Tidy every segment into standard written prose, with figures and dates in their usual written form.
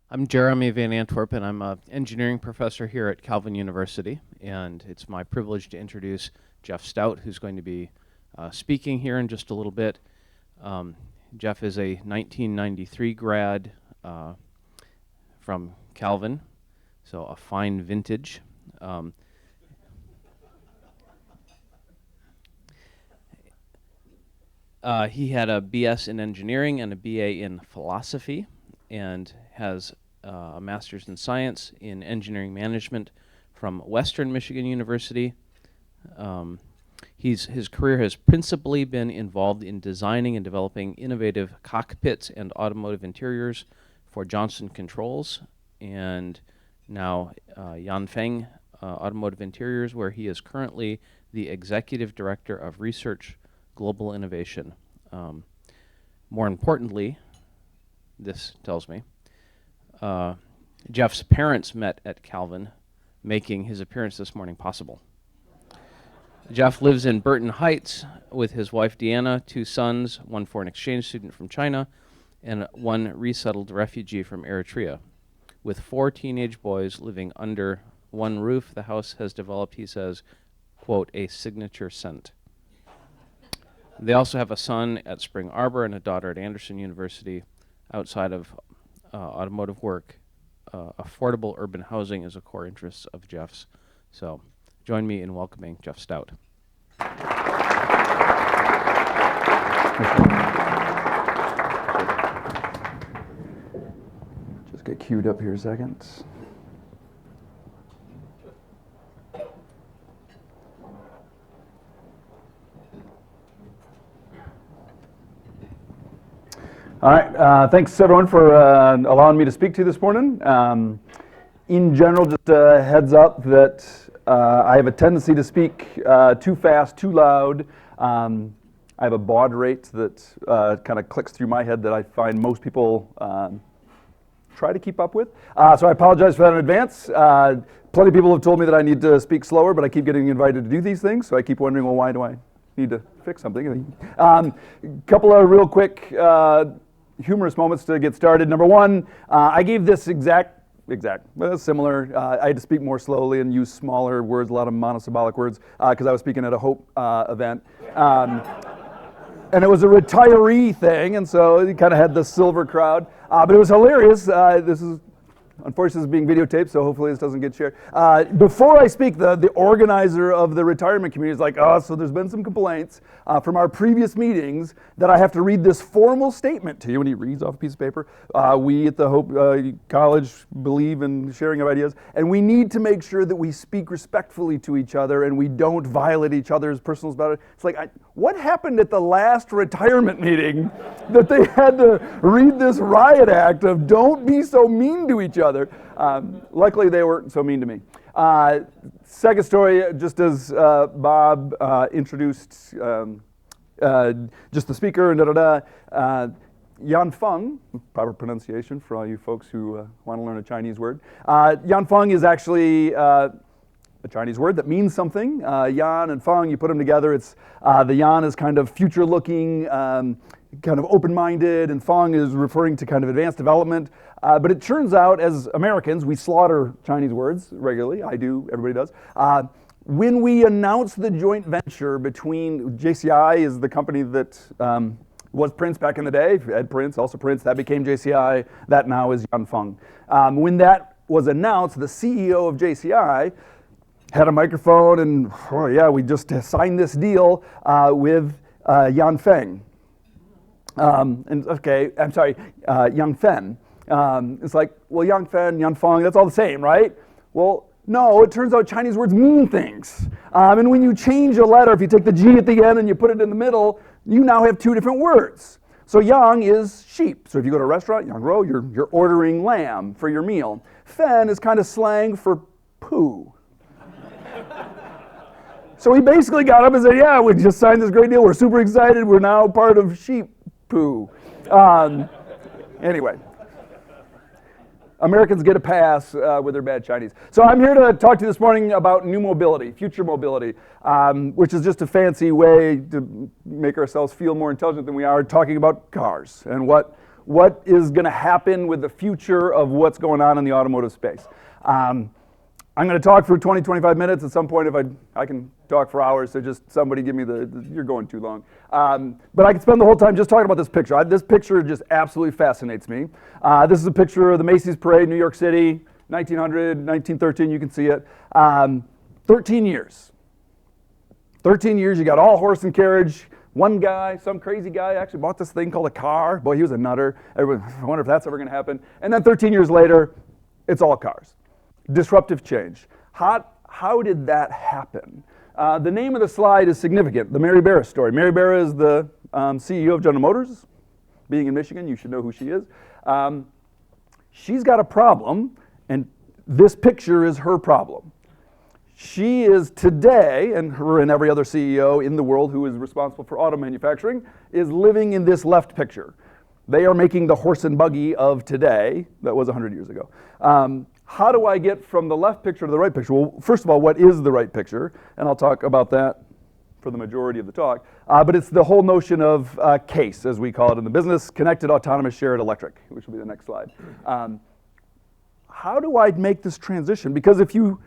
I'm Jeremy Van Antwerp, and I'm an engineering professor here at Calvin University. And it's my privilege to introduce Jeff Stout, who's going to be speaking here in just a little bit. Jeff is a 1993 grad from Calvin, so a fine vintage. He had a BS in engineering and a BA in philosophy, and has a master's in science in engineering management from Western Michigan University. His career has principally been involved in designing and developing innovative cockpits and automotive interiors for Johnson Controls, and now Yanfeng Automotive Interiors, where he is currently the executive director of research global innovation. More importantly, this tells me, Jeff's parents met at Calvin, making his appearance this morning possible. Jeff lives in Burton Heights with his wife Deanna, 2 sons, 1 foreign exchange student from China, and 1 resettled refugee from Eritrea. With 4 teenage boys living under one roof, the house has developed, he says, quote, a signature scent. They also have a son at Spring Arbor and a daughter at Anderson University. Outside of automotive work, affordable urban housing is a core interest of Jeff's. So join me in welcoming Jeff Stout. Just get queued up here a second. All right, thanks everyone for allowing me to speak to you this morning. In general, just a heads up that I have a tendency to speak too fast, too loud. I have a baud rate that kind of clicks through my head that I find most people try to keep up with. So I apologize for that in advance. Plenty of people have told me that I need to speak slower, but I keep getting invited to do these things, so I keep wondering, well, why do I need to fix something? Couple of real quick humorous moments to get started. Number one, I gave this similar. I had to speak more slowly and use smaller words, a lot of monosyllabic words, because I was speaking at a Hope event. And it was a retiree thing, and so it kind of had the silver crowd. But it was hilarious. Unfortunately, this is being videotaped, so hopefully this doesn't get shared. Before I speak, the organizer of the retirement community is like, oh, so there's been some complaints from our previous meetings that I have to read this formal statement to you. And he reads off a piece of paper. We at the Hope College believe in sharing of ideas, and we need to make sure that we speak respectfully to each other and we don't violate each other's personal about it. It's like, what happened at the last retirement meeting that they had to read this riot act of don't be so mean to each other? Luckily, they weren't so mean to me. Second story, just as Bob introduced just the speaker and Yanfeng, proper pronunciation for all you folks who want to learn a Chinese word. Yanfeng is actually a Chinese word that means something. Yan and Feng, you put them together, it's the Yan is kind of future-looking, kind of open-minded, and Feng is referring to kind of advanced development. But it turns out, as Americans, we slaughter Chinese words regularly. I do, everybody does. When we announced the joint venture between, JCI is the company that was Prince back in the day, Ed Prince, also Prince, that became JCI, that now is Yanfeng. When that was announced, the CEO of JCI had a microphone and, oh yeah, we just signed this deal with Yanfeng. Yanfeng. It's like, well, Yanfeng, Yanfeng, that's all the same, right? Well, no, it turns out Chinese words mean things. And when you change a letter, if you take the G at the end and you put it in the middle, you now have 2 different words. So yang is sheep. So if you go to a restaurant, yang rou, you're ordering lamb for your meal. Fen is kind of slang for poo. So he basically got up and said, yeah, we just signed this great deal. We're super excited. We're now part of sheep poo. Anyway. Americans get a pass with their bad Chinese. So I'm here to talk to you this morning about new mobility, future mobility, which is just a fancy way to make ourselves feel more intelligent than we are, talking about cars and what what is going to happen with the future of what's going on in the automotive space. I'm going to talk for 20, 25 minutes. At some point, if I can talk for hours, so just somebody give me you're going too long. But I could spend the whole time just talking about this picture. This picture just absolutely fascinates me. This is a picture of the Macy's Parade, New York City, 1900, 1913, you can see it. 13 years. 13 years, you got all horse and carriage. One guy, some crazy guy, actually bought this thing called a car. Boy, he was a nutter. I wonder if that's ever going to happen. And then 13 years later, it's all cars. Disruptive change. How did that happen? The name of the slide is significant, the Mary Barra story. Mary Barra is the CEO of General Motors. Being in Michigan, you should know who she is. She's got a problem, and this picture is her problem. She is today, and her and every other CEO in the world who is responsible for auto manufacturing, is living in this left picture. They are making the horse and buggy of today. That was 100 years ago. How do I get from the left picture to the right picture? Well, first of all, what is the right picture? And I'll talk about that for the majority of the talk. But it's the whole notion of CASE, as we call it in the business, connected, autonomous, shared, electric, which will be the next slide. How do I make this transition? Because if you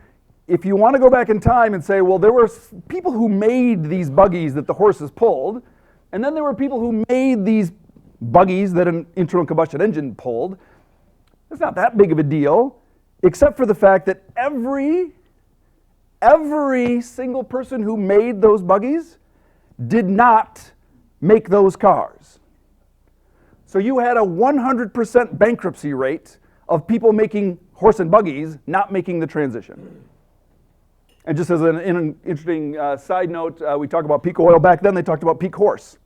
want to go back in time and say, well, there were people who made these buggies that the horses pulled, and then there were people who made these buggies that an internal combustion engine pulled, it's not that big of a deal, except for the fact that every single person who made those buggies did not make those cars. So you had a 100% bankruptcy rate of people making horse and buggies not making the transition. And just as an interesting side note, we talk about peak oil. Back then they talked about peak horse.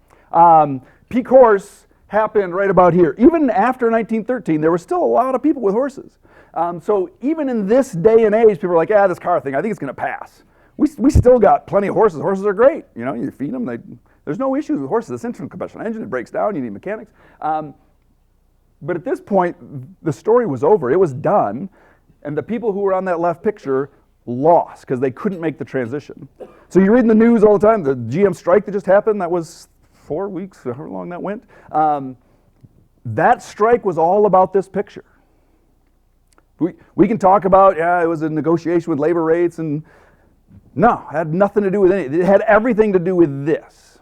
Peak horse happened right about here. Even after 1913, there were still a lot of people with horses. So even in this day and age, people are like, this car thing, I think it's going to pass. We still got plenty of horses. Horses are great. You know, you feed them. There's no issues with horses. It's internal combustion engine. It breaks down. You need mechanics. But at this point, the story was over. It was done. And the people who were on that left picture lost because they couldn't make the transition. So you read in the news all the time, the GM strike that just happened, that was 4 weeks, however long that went. That strike was all about this picture. We can talk about, it was a negotiation with labor rates, and no, it had nothing to do with anything. It had everything to do with this.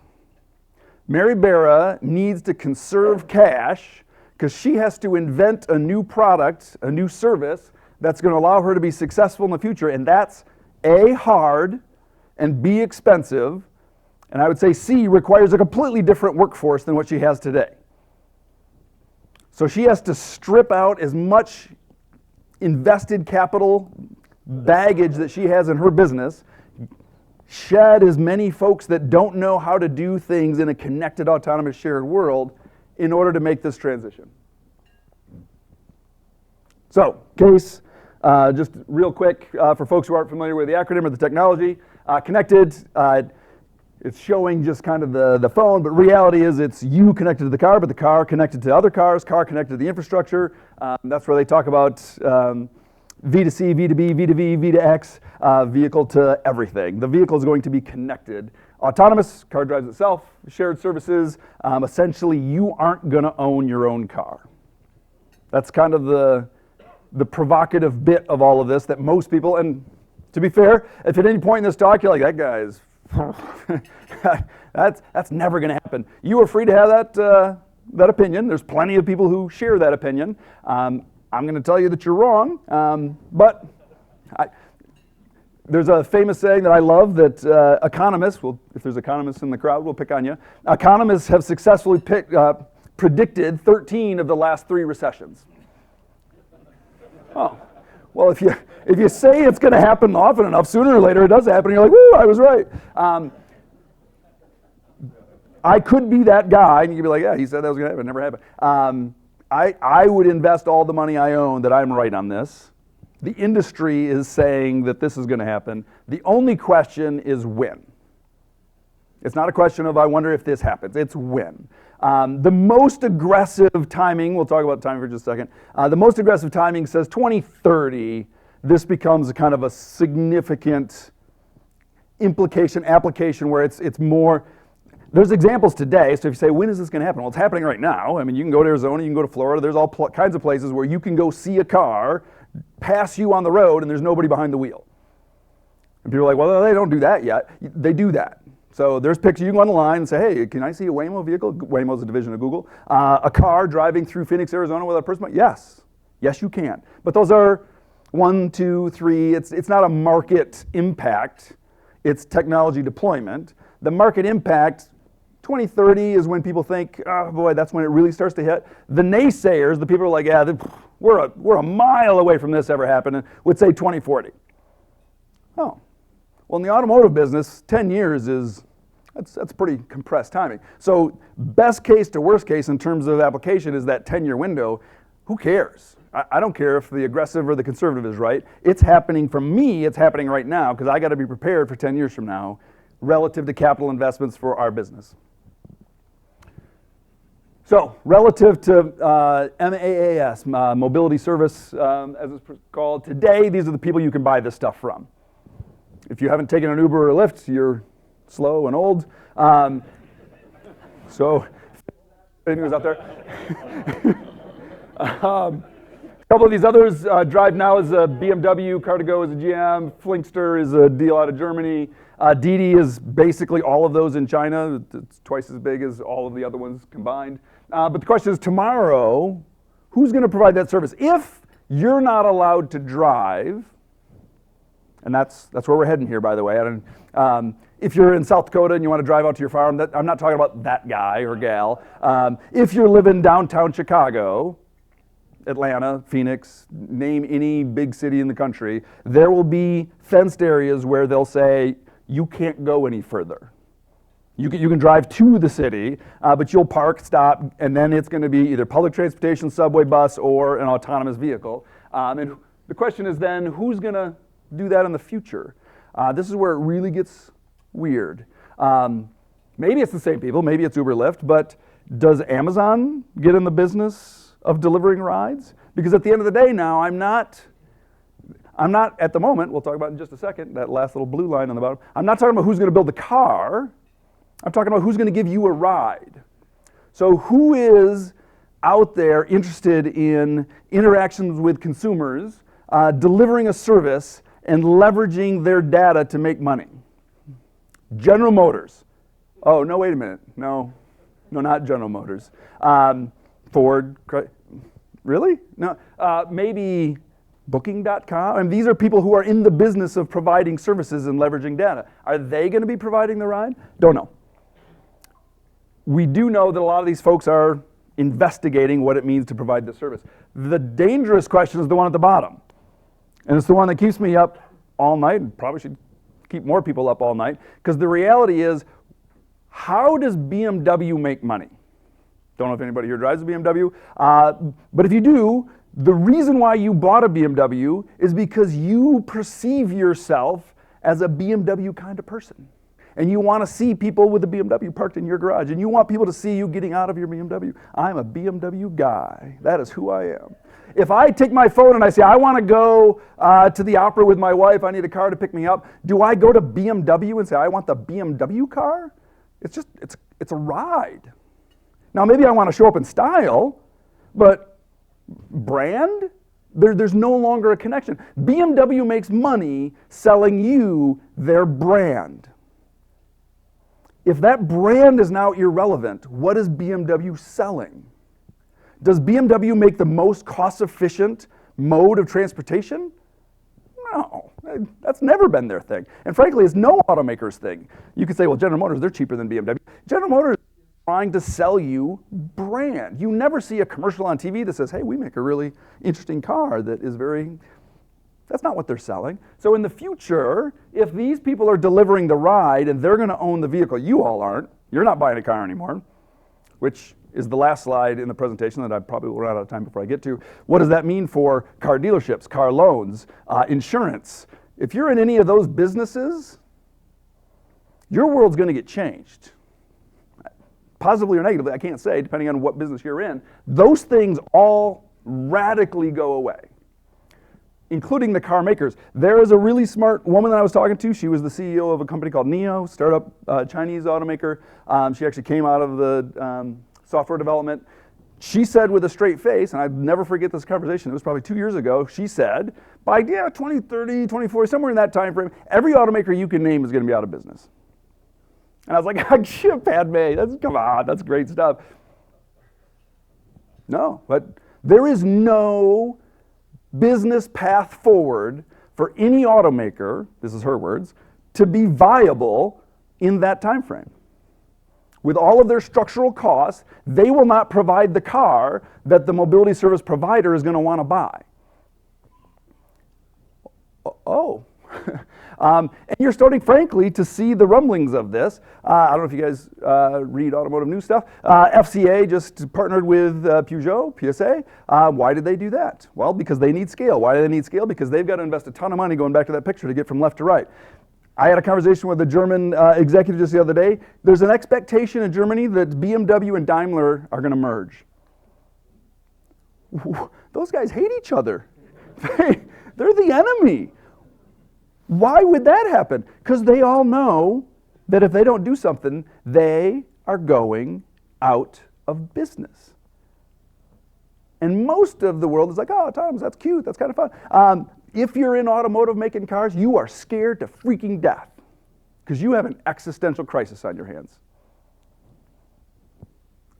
Mary Barra needs to conserve cash because she has to invent a new product, a new service that's going to allow her to be successful in the future, and that's A, hard, and B, expensive, and I would say C, requires a completely different workforce than what she has today. So she has to strip out as much invested capital baggage that she has in her business, shed as many folks that don't know how to do things in a connected, autonomous, shared world in order to make this transition. So, CASE, just real quick, for folks who aren't familiar with the acronym or the technology, connected, it's showing just kind of the phone, but reality is it's you connected to the car, but the car connected to other cars, car connected to the infrastructure. That's where they talk about V to C, V to B, V to V, V to X, vehicle to everything. The vehicle is going to be connected. Autonomous, car drives itself, shared services. Essentially, you aren't going to own your own car. That's kind of the provocative bit of all of this that most people, and to be fair, if at any point in this talk you're like, that guy is, that's never going to happen. You are free to have that opinion. There's plenty of people who share that opinion. I'm going to tell you that you're wrong, but there's a famous saying that I love that economists, if there's economists in the crowd, we'll pick on you. Economists have successfully predicted 13 of the last 3 recessions. Oh, well, if you say it's going to happen often enough, sooner or later it does happen, and you're like, woo, I was right. I could be that guy, and you'd be like, yeah, he said that was going to happen, it never happened. I would invest all the money I own that I'm right on this. The industry is saying that this is going to happen. The only question is when. It's not a question of I wonder if this happens, it's when. The most aggressive timing, we'll talk about timing for just a second, the most aggressive timing says 2030, this becomes a kind of a significant application where it's more, there's examples today. So if you say, when is this going to happen? Well, it's happening right now. I mean, you can go to Arizona, you can go to Florida. There's all kinds of places where you can go see a car pass you on the road and there's nobody behind the wheel. And people are like, well, they don't do that yet. They do that. So there's pictures. You can go online and say, hey, can I see a Waymo vehicle? Waymo's a division of Google. A car driving through Phoenix, Arizona with a person? Yes. Yes, you can. But those are 1, 2, 3. It's not a market impact. It's technology deployment. The market impact, 2030 is when people think, oh boy, that's when it really starts to hit. The naysayers, the people who are like, yeah, we're a mile away from this ever happening, would say 2040. Oh, well, in the automotive business, 10 years that's pretty compressed timing. So best case to worst case in terms of application is that 10-year window. Who cares? I don't care if the aggressive or the conservative is right. It's happening for me, it's happening right now, because I got to be prepared for 10 years from now relative to capital investments for our business. So, relative to MAAS, Mobility Service, as it's called, today, these are the people you can buy this stuff from. If you haven't taken an Uber or a Lyft, you're slow and old. So, anyone out there? A couple of these others, Drive Now is a BMW, Car2Go is a GM, Flinkster is a deal out of Germany. Didi is basically all of those in China. It's twice as big as all of the other ones combined. But the question is, tomorrow, who's going to provide that service? If you're not allowed to drive, and that's where we're heading here, by the way. If you're in South Dakota and you want to drive out to your farm, I'm not talking about that guy or gal. If you're living downtown Chicago, Atlanta, Phoenix, name any big city in the country, there will be fenced areas where they'll say, you can't go any further. You can drive to the city, but you'll park, stop, and then it's going to be either public transportation, subway, bus, or an autonomous vehicle. And the question is then, who's going to do that in the future? This is where it really gets weird. Maybe it's the same people, maybe it's Uber, Lyft, but does Amazon get in the business of delivering rides? Because at the end of the day now, I'm not at the moment, we'll talk about in just a second, that last little blue line on the bottom, I'm not talking about who's going to build the car, I'm talking about who's going to give you a ride. So who is out there interested in interactions with consumers, delivering a service, and leveraging their data to make money? General Motors. Oh, no, wait a minute. No, not General Motors. Ford. Really? No. Maybe Booking.com. And these are people who are in the business of providing services and leveraging data. Are they going to be providing the ride? Don't know. We do know that a lot of these folks are investigating what it means to provide the service. The dangerous question is the one at the bottom. And it's the one that keeps me up all night, and probably should keep more people up all night, because the reality is, how does BMW make money? Don't know if anybody here drives a BMW, but if you do, the reason why you bought a BMW is because you perceive yourself as a BMW kind of person. And you want to see people with a BMW parked in your garage, and you want people to see you getting out of your BMW. I'm a BMW guy. That is who I am. If I take my phone and I say, I want to go to the opera with my wife, I need a car to pick me up, do I go to BMW and say, I want the BMW car? It's a ride. Now, maybe I want to show up in style, but brand? There's no longer a connection. BMW makes money selling you their brand. If that brand is now irrelevant, what is BMW selling? Does BMW make the most cost-efficient mode of transportation? No, that's never been their thing. And frankly, it's no automaker's thing. You could say, well, General Motors, they're cheaper than BMW. General Motors is trying to sell you brand. You never see a commercial on TV that says, hey, we make a really interesting car that is very... That's not what they're selling. So in the future, if these people are delivering the ride and they're going to own the vehicle, you all aren't. You're not buying a car anymore, which is the last slide in the presentation that I probably will run out of time before I get to. What does that mean for car dealerships, car loans, insurance? If you're in any of those businesses, your world's going to get changed. Positively or negatively, I can't say, depending on what business you're in. Those things all radically go away. including the car makers. There is a really smart woman that I was talking to. She was the CEO of a company called NIO, startup Chinese automaker. She actually came out of the software development. She said with a straight face, and I'd never forget this conversation, it was probably 2 years ago, she said, by 2030, 2040, somewhere in that time frame, every automaker you can name is going to be out of business. And I was like, Padme, come on, that's great stuff. No, but there is no business path forward for any automaker, this is her words, to be viable in that time frame. With all of their structural costs, they will not provide the car that the mobility service provider is going to want to buy. And you're starting, frankly, to see the rumblings of this. I don't know if you guys read automotive news stuff. FCA just partnered with Peugeot, PSA. Why did they do that? Well, because they need scale. Why do they need scale? Because they've got to invest a ton of money, going back to that picture, to get from left to right. I had a conversation with a German executive just the other day. There's an expectation in Germany that BMW and Daimler are going to merge. Those guys hate each other. They're the enemy. Why would that happen? Because they all know that if they don't do something, they are going out of business. And most of the world is like, oh, autonomous, that's cute, that's kind of fun. If you're in automotive making cars, you are scared to freaking death because you have an existential crisis on your hands.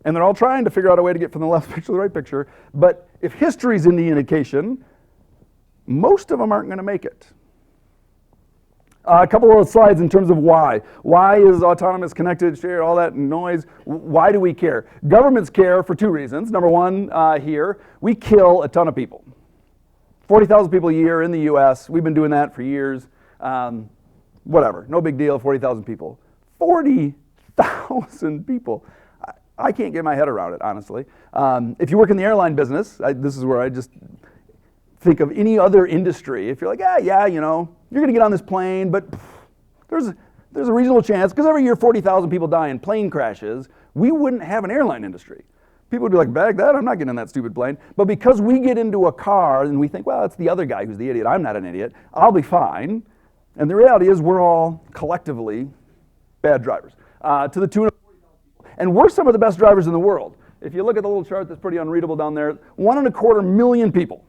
And they're all trying to figure out a way to get from the left picture to the right picture. But if history's any indication, most of them aren't going to make it. A couple of slides in terms of why. Why is autonomous, connected, shared, all that noise? Why do we care? Governments care for two reasons. Number one, here, we kill a ton of people. 40,000 people a year in the US. We've been doing that for years. Whatever, no big deal, 40,000 people. 40,000 people. I can't get my head around it, honestly. If you work in the airline business, this is where I just think of any other industry. If you're like, yeah, you know, you're going to get on this plane, but there's a reasonable chance, because every year 40,000 people die in plane crashes, we wouldn't have an airline industry. People would be like, bag that, I'm not getting in that stupid plane. But because we get into a car and we think, well, it's the other guy who's the idiot, I'm not an idiot, I'll be fine. And the reality is we're all collectively bad drivers, to the tune of 40,000 people. And we're some of the best drivers in the world. If you look at the little chart that's pretty unreadable down there, 1.25 million people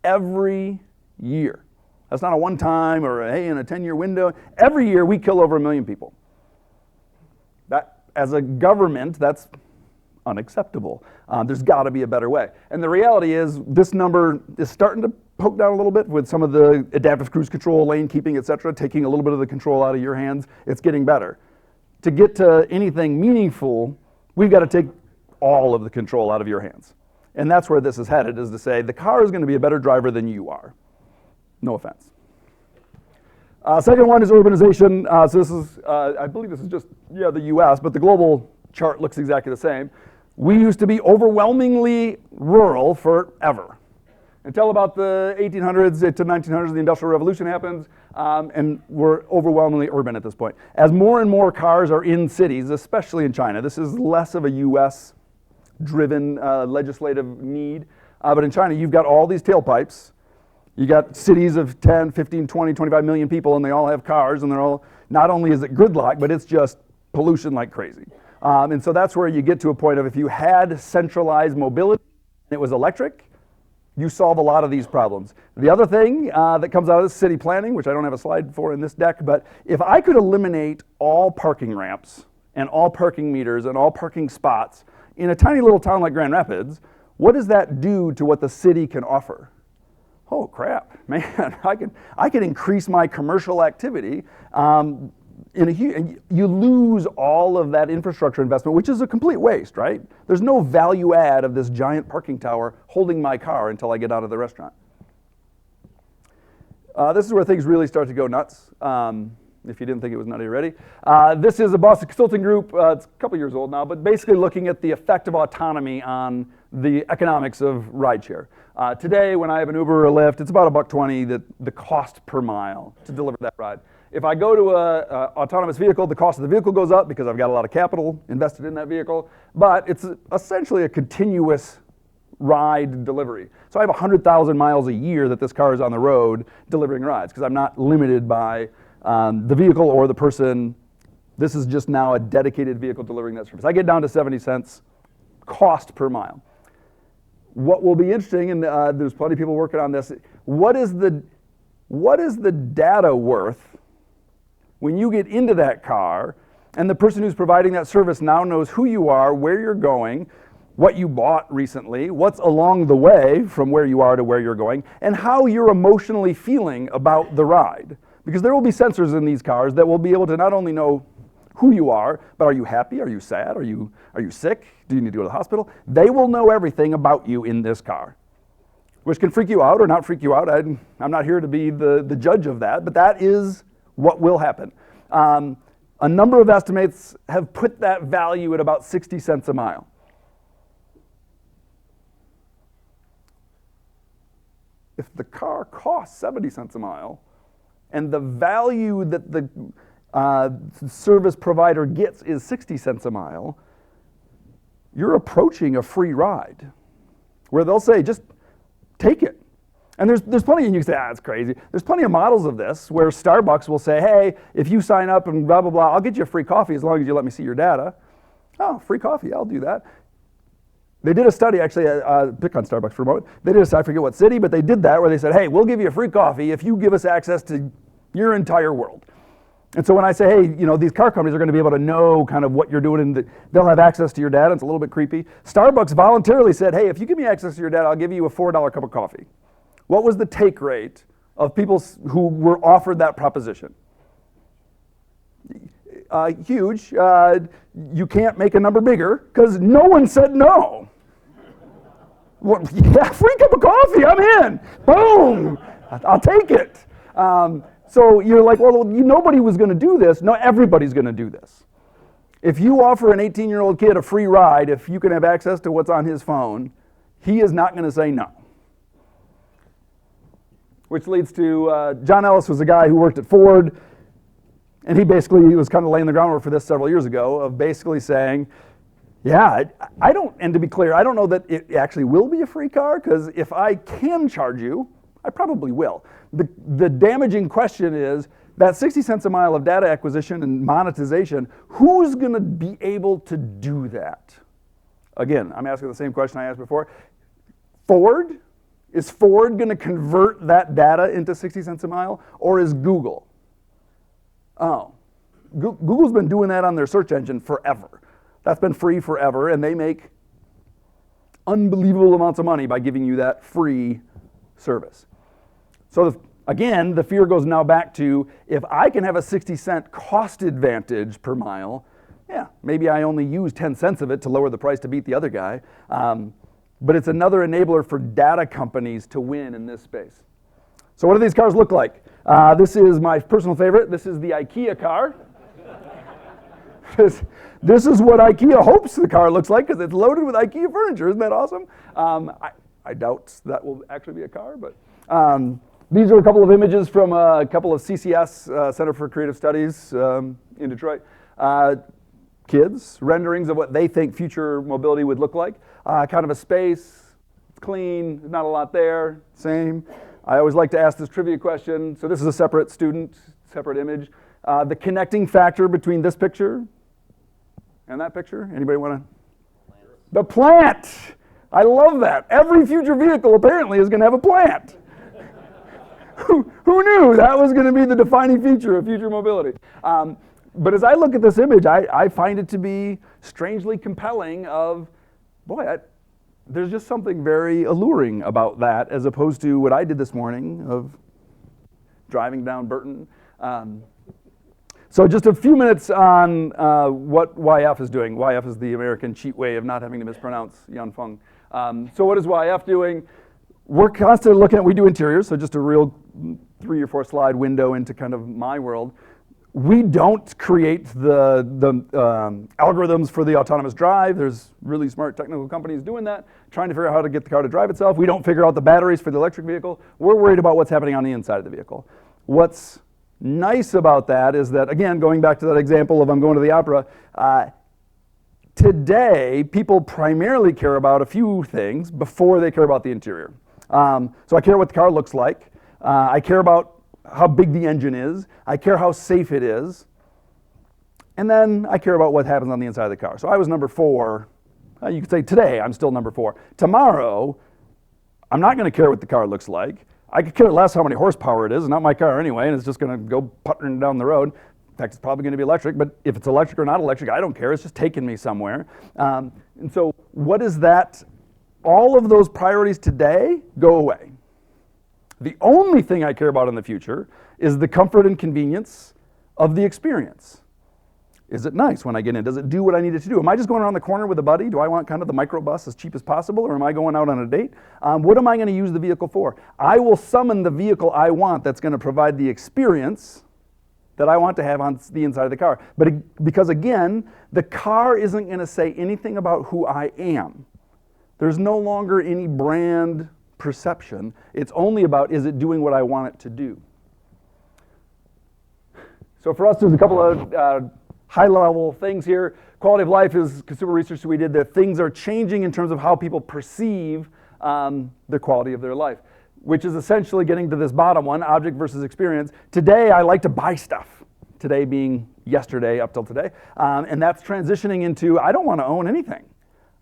every year. That's not a one time or in a 10-year window. Every year we kill over 1 million people. That, as a government, that's unacceptable. There's got to be a better way. And the reality is this number is starting to poke down a little bit with some of the adaptive cruise control, lane keeping, etc., taking a little bit of the control out of your hands. It's getting better. To get to anything meaningful, we've got to take all of the control out of your hands. And that's where this is headed, is to say the car is going to be a better driver than you are. No offense. Second one is urbanization. So this is, I believe this is just, the US, but the global chart looks exactly the same. We used to be overwhelmingly rural forever. Until about the 1800s to 1900s, the Industrial Revolution happens, and we're overwhelmingly urban at this point. As more and more cars are in cities, especially in China, this is less of a US-driven legislative need, but in China, you've got all these tailpipes. You got cities of 10, 15, 20, 25 million people, and they all have cars, and they're all, not only is it gridlock, but it's just pollution like crazy. And so that's where you get to a point of if you had centralized mobility and it was electric, you solve a lot of these problems. The other thing that comes out of this city planning, which I don't have a slide for in this deck, but if I could eliminate all parking ramps and all parking meters and all parking spots in a tiny little town like Grand Rapids, what does that do to what the city can offer? Oh crap, man, I can increase my commercial activity and you lose all of that infrastructure investment, which is a complete waste, right? There's no value add of this giant parking tower holding my car until I get out of the restaurant. This is where things really start to go nuts, if you didn't think it was nutty already. This is a Boston Consulting Group, it's a couple years old now, but basically looking at the effect of autonomy on the economics of rideshare. Today, when I have an Uber or a Lyft, it's about $1.20, the cost per mile to deliver that ride. If I go to an autonomous vehicle, the cost of the vehicle goes up because I've got a lot of capital invested in that vehicle, but it's essentially a continuous ride delivery. So I have 100,000 miles a year that this car is on the road delivering rides because I'm not limited by the vehicle or the person. This is just now a dedicated vehicle delivering that service. I get down to 70 cents cost per mile. What will be interesting, and there's plenty of people working on this, what is the data worth when you get into that car and the person who's providing that service now knows who you are, where you're going, what you bought recently, what's along the way from where you are to where you're going, and how you're emotionally feeling about the ride. Because there will be sensors in these cars that will be able to not only know who you are, but are you happy? Are you sad? Are you sick? Do you need to go to the hospital? They will know everything about you in this car, which can freak you out or not freak you out. I'm not here to be the judge of that, but that is what will happen. A number of estimates have put that value at about 60 cents a mile. If the car costs 70 cents a mile, and the value that the service provider gets is 60 cents a mile, you're approaching a free ride where they'll say, just take it. And there's plenty, and you can say, it's crazy. There's plenty of models of this where Starbucks will say, hey, if you sign up and blah, blah, blah, I'll get you a free coffee as long as you let me see your data. Oh, free coffee, I'll do that. They did a study, actually, pick on Starbucks for a moment. They did a study, I forget what city, but they did that where they said, hey, we'll give you a free coffee if you give us access to your entire world. And so when I say, hey, these car companies are going to be able to know kind of what you're doing, and they'll have access to your data, it's a little bit creepy. Starbucks voluntarily said, hey, if you give me access to your data, I'll give you a $4 cup of coffee. What was the take rate of people who were offered that proposition? Huge. You can't make a number bigger because no one said no. Well, yeah, free cup of coffee, I'm in. Boom, I'll take it. So you're like, well, nobody was going to do this. No, everybody's going to do this. If you offer an 18-year-old kid a free ride, if you can have access to what's on his phone, he is not going to say no. Which leads to, John Ellis was a guy who worked at Ford, and he was kind of laying the groundwork for this several years ago, of basically saying, yeah, I don't, and to be clear, I don't know that it actually will be a free car, because if I can charge you, I probably will. The damaging question is, that 60 cents a mile of data acquisition and monetization, who's going to be able to do that? Again, I'm asking the same question I asked before. Ford? Is Ford going to convert that data into 60 cents a mile, or is Google? Oh, Google's been doing that on their search engine forever. That's been free forever, and they make unbelievable amounts of money by giving you that free service. So again, the fear goes now back to, if I can have a 60-cent cost advantage per mile, yeah, maybe I only use 10 cents of it to lower the price to beat the other guy. But it's another enabler for data companies to win in this space. So what do these cars look like? This is my personal favorite. This is the IKEA car. This is what IKEA hopes the car looks like, because it's loaded with IKEA furniture. Isn't that awesome? I doubt that will actually be a car, but these are a couple of images from a couple of CCS, Center for Creative Studies in Detroit. Kids, renderings of what they think future mobility would look like. Kind of a space, clean, not a lot there, same. I always like to ask this trivia question. So this is a separate student, separate image. The connecting factor between this picture and that picture, anybody want to? The plant. I love that. Every future vehicle apparently is going to have a plant. Who knew that was going to be the defining feature of future mobility? But as I look at this image, I find it to be strangely compelling of, boy, there's just something very alluring about that, as opposed to what I did this morning of driving down Burton. So just a few minutes on what YF is doing. YF is the American cheat way of not having to mispronounce Yanfeng. So what is YF doing? We're constantly looking at, we do interiors, so just a real 3 or 4 slide window into kind of my world. We don't create the algorithms for the autonomous drive. There's really smart technical companies doing that, trying to figure out how to get the car to drive itself. We don't figure out the batteries for the electric vehicle. We're worried about what's happening on the inside of the vehicle. What's nice about that is that, again, going back to that example of I'm going to the opera, Today, people primarily care about a few things before they care about the interior. So I care what the car looks like. I care about how big the engine is. I care how safe it is. And then I care about what happens on the inside of the car. So I was number 4. You could say today I'm still number 4. Tomorrow, I'm not going to care what the car looks like. I could care less how many horsepower it is. It's not my car anyway, and it's just going to go puttering down the road. In fact, it's probably going to be electric, but if it's electric or not electric, I don't care. It's just taking me somewhere. And so what is that? All of those priorities today go away. The only thing I care about in the future is the comfort and convenience of the experience. Is it nice when I get in? Does it do what I need it to do? Am I just going around the corner with a buddy? Do I want kind of the microbus as cheap as possible, or am I going out on a date? What am I going to use the vehicle for? I will summon the vehicle I want that's going to provide the experience that I want to have on the inside of the car. Because again, the car isn't going to say anything about who I am. There's no longer any brand perception. It's only about, is it doing what I want it to do? So for us, there's a couple of high-level things here. Quality of life is consumer research that we did, that things are changing in terms of how people perceive the quality of their life, which is essentially getting to this bottom one, object versus experience. Today, I like to buy stuff. Today being yesterday up till today. And that's transitioning into, I don't want to own anything.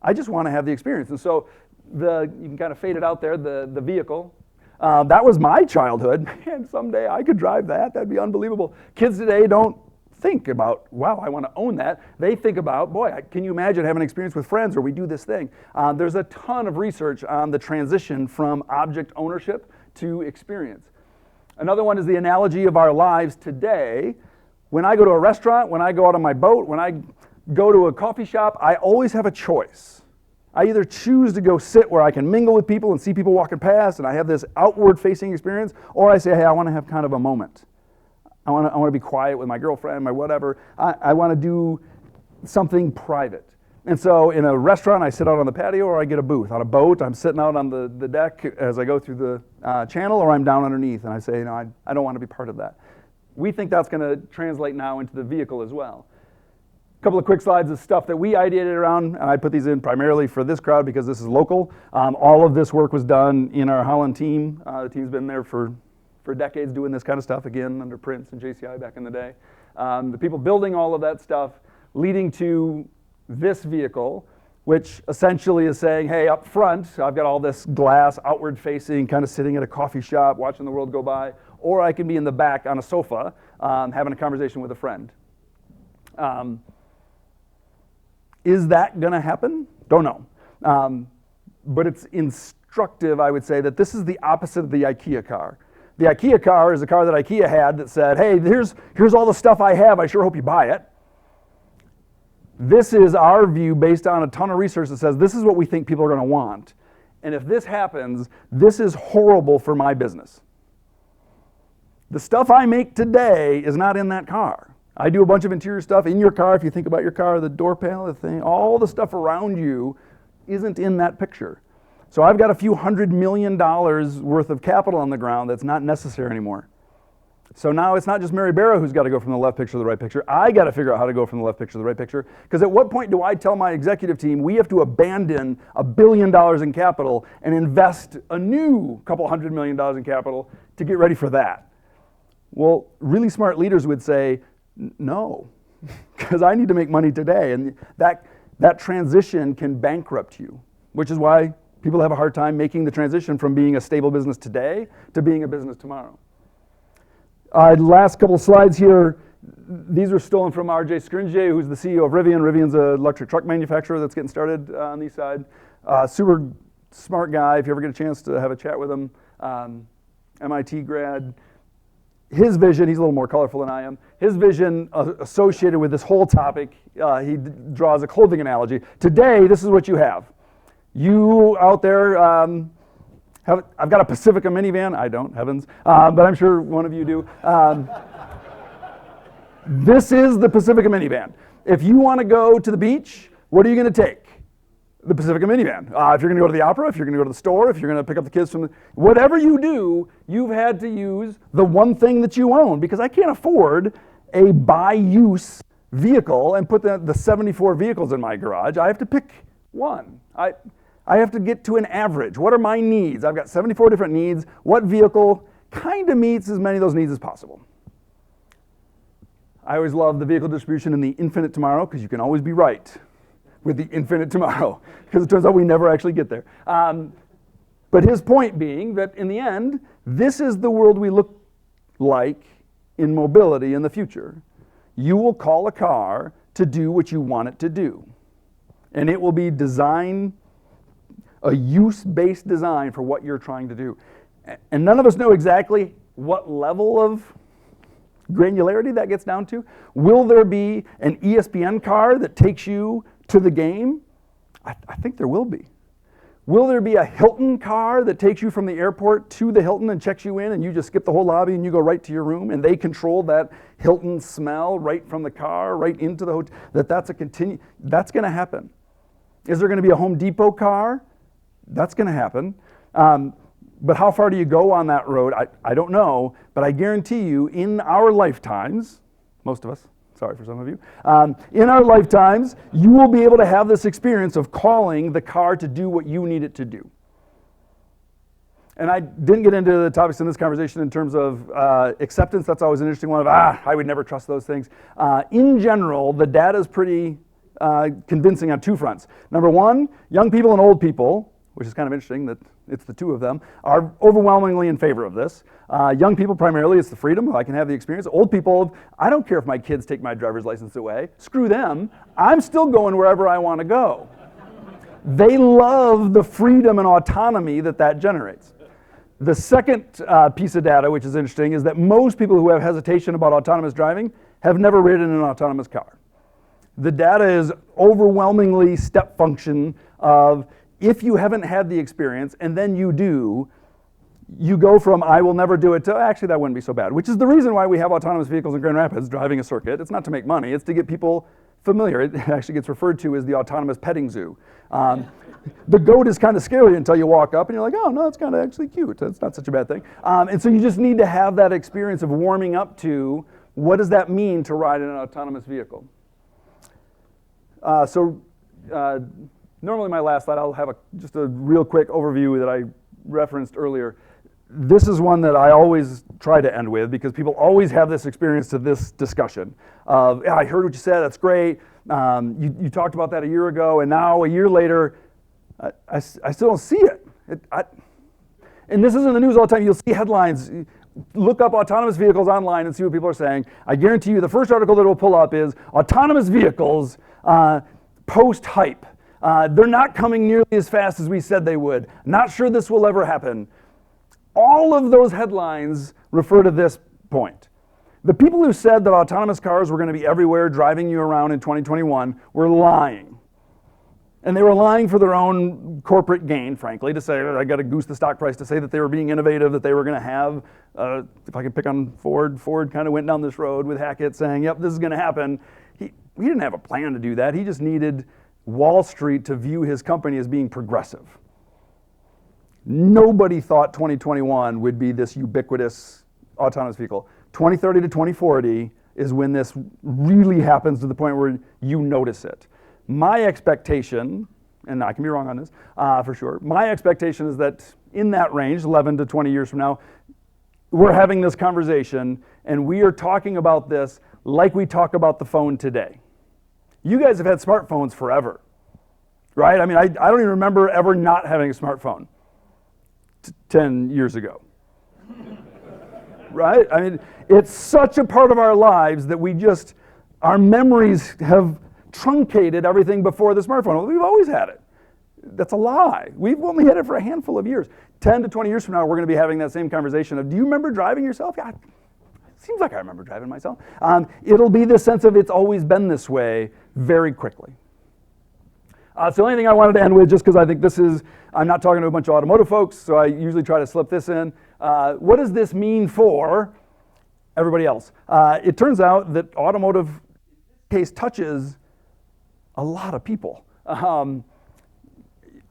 I just want to have the experience. And so you can kind of fade it out there, the vehicle. That was my childhood. Man, someday I could drive that. That'd be unbelievable. Kids today don't think about, wow, I want to own that. They think about, boy, can you imagine having an experience with friends where we do this thing? There's a ton of research on the transition from object ownership to experience. Another one is the analogy of our lives today. When I go to a restaurant, when I go out on my boat, when I go to a coffee shop, I always have a choice. I either choose to go sit where I can mingle with people and see people walking past and I have this outward-facing experience, or I say, hey, I want to have kind of a moment. I want to be quiet with my girlfriend, my whatever. I want to do something private. And so in a restaurant, I sit out on the patio or I get a booth. On a boat, I'm sitting out on the deck as I go through the channel, or I'm down underneath and I say, I don't want to be part of that. We think that's going to translate now into the vehicle as well. A couple of quick slides of stuff that we ideated around, and I put these in primarily for this crowd because this is local. All of this work was done in our Holland team. The team's been there for decades doing this kind of stuff, again, under Prince and JCI back in the day. The people building all of that stuff leading to this vehicle, which essentially is saying, hey, up front, I've got all this glass, outward facing, kind of sitting at a coffee shop, watching the world go by, or I can be in the back on a sofa, having a conversation with a friend. Is that gonna happen? Don't know. But it's instructive, I would say, that this is the opposite of the IKEA car. The IKEA car is a car that IKEA had that said, hey, here's all the stuff I have, I sure hope you buy it. This is our view based on a ton of research that says this is what we think people are gonna want. And if this happens, this is horrible for my business. The stuff I make today is not in that car. I do a bunch of interior stuff in your car. If you think about your car, the door panel, the thing, all the stuff around you isn't in that picture. So I've got a few $100 million worth of capital on the ground that's not necessary anymore. So now it's not just Mary Barra who's got to go from the left picture to the right picture. I got to figure out how to go from the left picture to the right picture. Because at what point do I tell my executive team we have to abandon $1 billion in capital and invest a new couple $100 million in capital to get ready for that? Well, really smart leaders would say, no, because I need to make money today. And that transition can bankrupt you, which is why people have a hard time making the transition from being a stable business today to being a business tomorrow. Last couple slides here. These were stolen from R.J. Scringier, who's the CEO of Rivia. Rivian's an electric truck manufacturer that's getting started on the east side. Super smart guy. If you ever get a chance to have a chat with him, MIT grad. His vision, he's a little more colorful than I am, his vision associated with this whole topic, he draws a clothing analogy. Today, this is what you have. You out there, I've got a Pacifica minivan. I don't, heavens, but I'm sure one of you do. This is the Pacifica minivan. If you want to go to the beach, what are you going to take? The Pacifica minivan. If you're going to go to the opera, if you're going to go to the store, if you're going to pick up the kids from whatever you do, you've had to use the one thing that you own, because I can't afford a by-use vehicle and put the 74 vehicles in my garage. I have to pick one. I have to get to an average. What are my needs? I've got 74 different needs. What vehicle kind of meets as many of those needs as possible? I always love the vehicle distribution in the infinite tomorrow because you can always be right with the infinite tomorrow because it turns out we never actually get there. But his point being that in the end, this is the world we look like in mobility in the future. You will call a car to do what you want it to do. And it will be a use-based design for what you're trying to do. And none of us know exactly what level of granularity that gets down to. Will there be an ESPN car that takes you to the game? I think there will be. Will there be a Hilton car that takes you from the airport to the Hilton and checks you in and you just skip the whole lobby and you go right to your room and they control that Hilton smell right from the car, right into the hotel? That's going to happen. Is there going to be a Home Depot car? That's going to happen. But how far do you go on that road? I don't know, but I guarantee you in our lifetimes, most of us, sorry for some of you, in our lifetimes, you will be able to have this experience of calling the car to do what you need it to do. And I didn't get into the topics in this conversation in terms of acceptance. That's always an interesting one of, I would never trust those things. In general, the data is pretty convincing on two fronts. Number one, young people and old people, which is kind of interesting that it's the two of them, are overwhelmingly in favor of this. Young people primarily, it's the freedom, I can have the experience. Old people, I don't care if my kids take my driver's license away. Screw them, I'm still going wherever I want to go. They love the freedom and autonomy that generates. The second piece of data, which is interesting, is that most people who have hesitation about autonomous driving have never ridden in an autonomous car. The data is overwhelmingly step function of if you haven't had the experience and then you do, you go from I will never do it to actually that wouldn't be so bad, which is the reason why we have autonomous vehicles in Grand Rapids driving a circuit. It's not to make money, it's to get people familiar. It actually gets referred to as the autonomous petting zoo. The goat is kind of scary until you walk up and you're like, oh no, it's kind of actually cute. It's not such a bad thing. And so you just need to have that experience of warming up to what does that mean to ride in an autonomous vehicle. Normally my last slide, I'll have just a real quick overview that I referenced earlier. This is one that I always try to end with because people always have this experience to this discussion of, yeah, I heard what you said, that's great. You talked about that a year ago, and now a year later, I still don't see it. And this is in the news all the time. You'll see headlines. Look up autonomous vehicles online and see what people are saying. I guarantee you the first article that will pull up is autonomous vehicles post-hype. They're not coming nearly as fast as we said they would. Not sure this will ever happen. All of those headlines refer to this point. The people who said that autonomous cars were going to be everywhere driving you around in 2021 were lying. And they were lying for their own corporate gain, frankly, to say, I got to goose the stock price to say that they were being innovative, that they were going to have, if I can pick on Ford kind of went down this road with Hackett saying, yep, this is going to happen. He didn't have a plan to do that. He just needed Wall Street to view his company as being progressive. Nobody thought 2021 would be this ubiquitous autonomous vehicle. 2030 to 2040 is when this really happens to the point where you notice it. My expectation, and I can be wrong on this for sure, my expectation is that in that range, 11 to 20 years from now, we're having this conversation and we are talking about this like we talk about the phone today. You guys have had smartphones forever, right? I mean, I don't even remember ever not having a smartphone 10 years ago, right? I mean, it's such a part of our lives that our memories have truncated everything before the smartphone. Well, we've always had it. That's a lie. We've only had it for a handful of years. 10 to 20 years from now, we're going to be having that same conversation of, do you remember driving yourself? Yeah, seems like I remember driving myself. It'll be this sense of it's always been this way very quickly. So the only thing I wanted to end with, just because I think I'm not talking to a bunch of automotive folks, so I usually try to slip this in. What does this mean for everybody else? It turns out that automotive case touches a lot of people.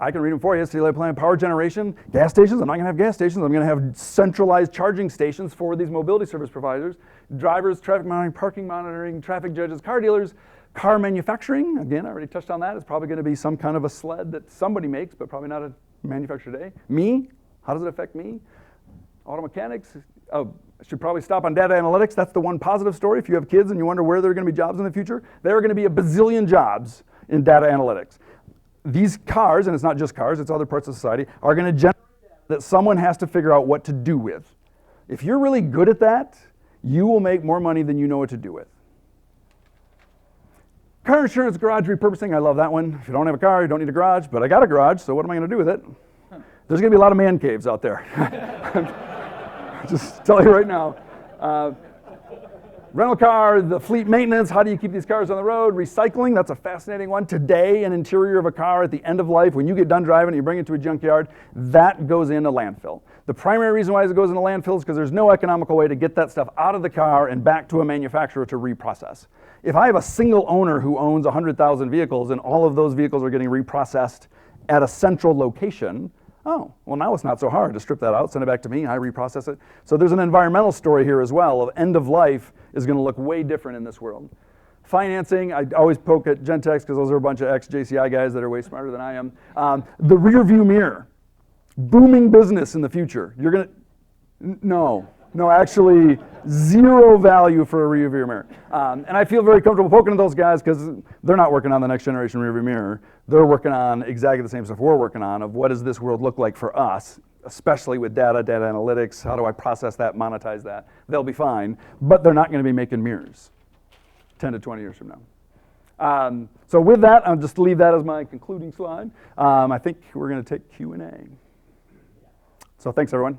I can read them for you. City light plan, power generation, gas stations. I'm not going to have gas stations. I'm going to have centralized charging stations for these mobility service providers. Drivers, traffic monitoring, parking monitoring, traffic judges, car dealers, car manufacturing. Again, I already touched on that. It's probably going to be some kind of a sled that somebody makes, but probably not a manufacturer today. Me, how does it affect me? Auto mechanics. Oh, I should probably stop on data analytics. That's the one positive story. If you have kids and you wonder where there are going to be jobs in the future, there are going to be a bazillion jobs in data analytics. These cars, and it's not just cars, it's other parts of society, are going to generate data that someone has to figure out what to do with. If you're really good at that, you will make more money than you know what to do with. Car insurance, garage repurposing, I love that one. If you don't have a car, you don't need a garage, but I got a garage, so what am I going to do with it? There's going to be a lot of man caves out there. Just tell you right now. Rental car, the fleet maintenance, how do you keep these cars on the road? Recycling, that's a fascinating one. Today, an interior of a car at the end of life, when you get done driving and you bring it to a junkyard, that goes in a landfill. The primary reason why it goes in a landfill is because there's no economical way to get that stuff out of the car and back to a manufacturer to reprocess. If I have a single owner who owns 100,000 vehicles and all of those vehicles are getting reprocessed at a central location, oh, well now it's not so hard to strip that out, send it back to me, I reprocess it. So there's an environmental story here as well of end of life is going to look way different in this world. Financing, I always poke at Gentex because those are a bunch of ex-JCI guys that are way smarter than I am. The rear view mirror, booming business in the future. You're going to, no, actually zero value for a rear view mirror. And I feel very comfortable poking at those guys because they're not working on the next generation rear view mirror. They're working on exactly the same stuff we're working on of what does this world look like for us, especially with data analytics. How do I process that, monetize that? They'll be fine, but they're not going to be making mirrors 10 to 20 years from now. So with that, I'll just leave that as my concluding slide. I think we're going to take Q&A. So thanks, everyone.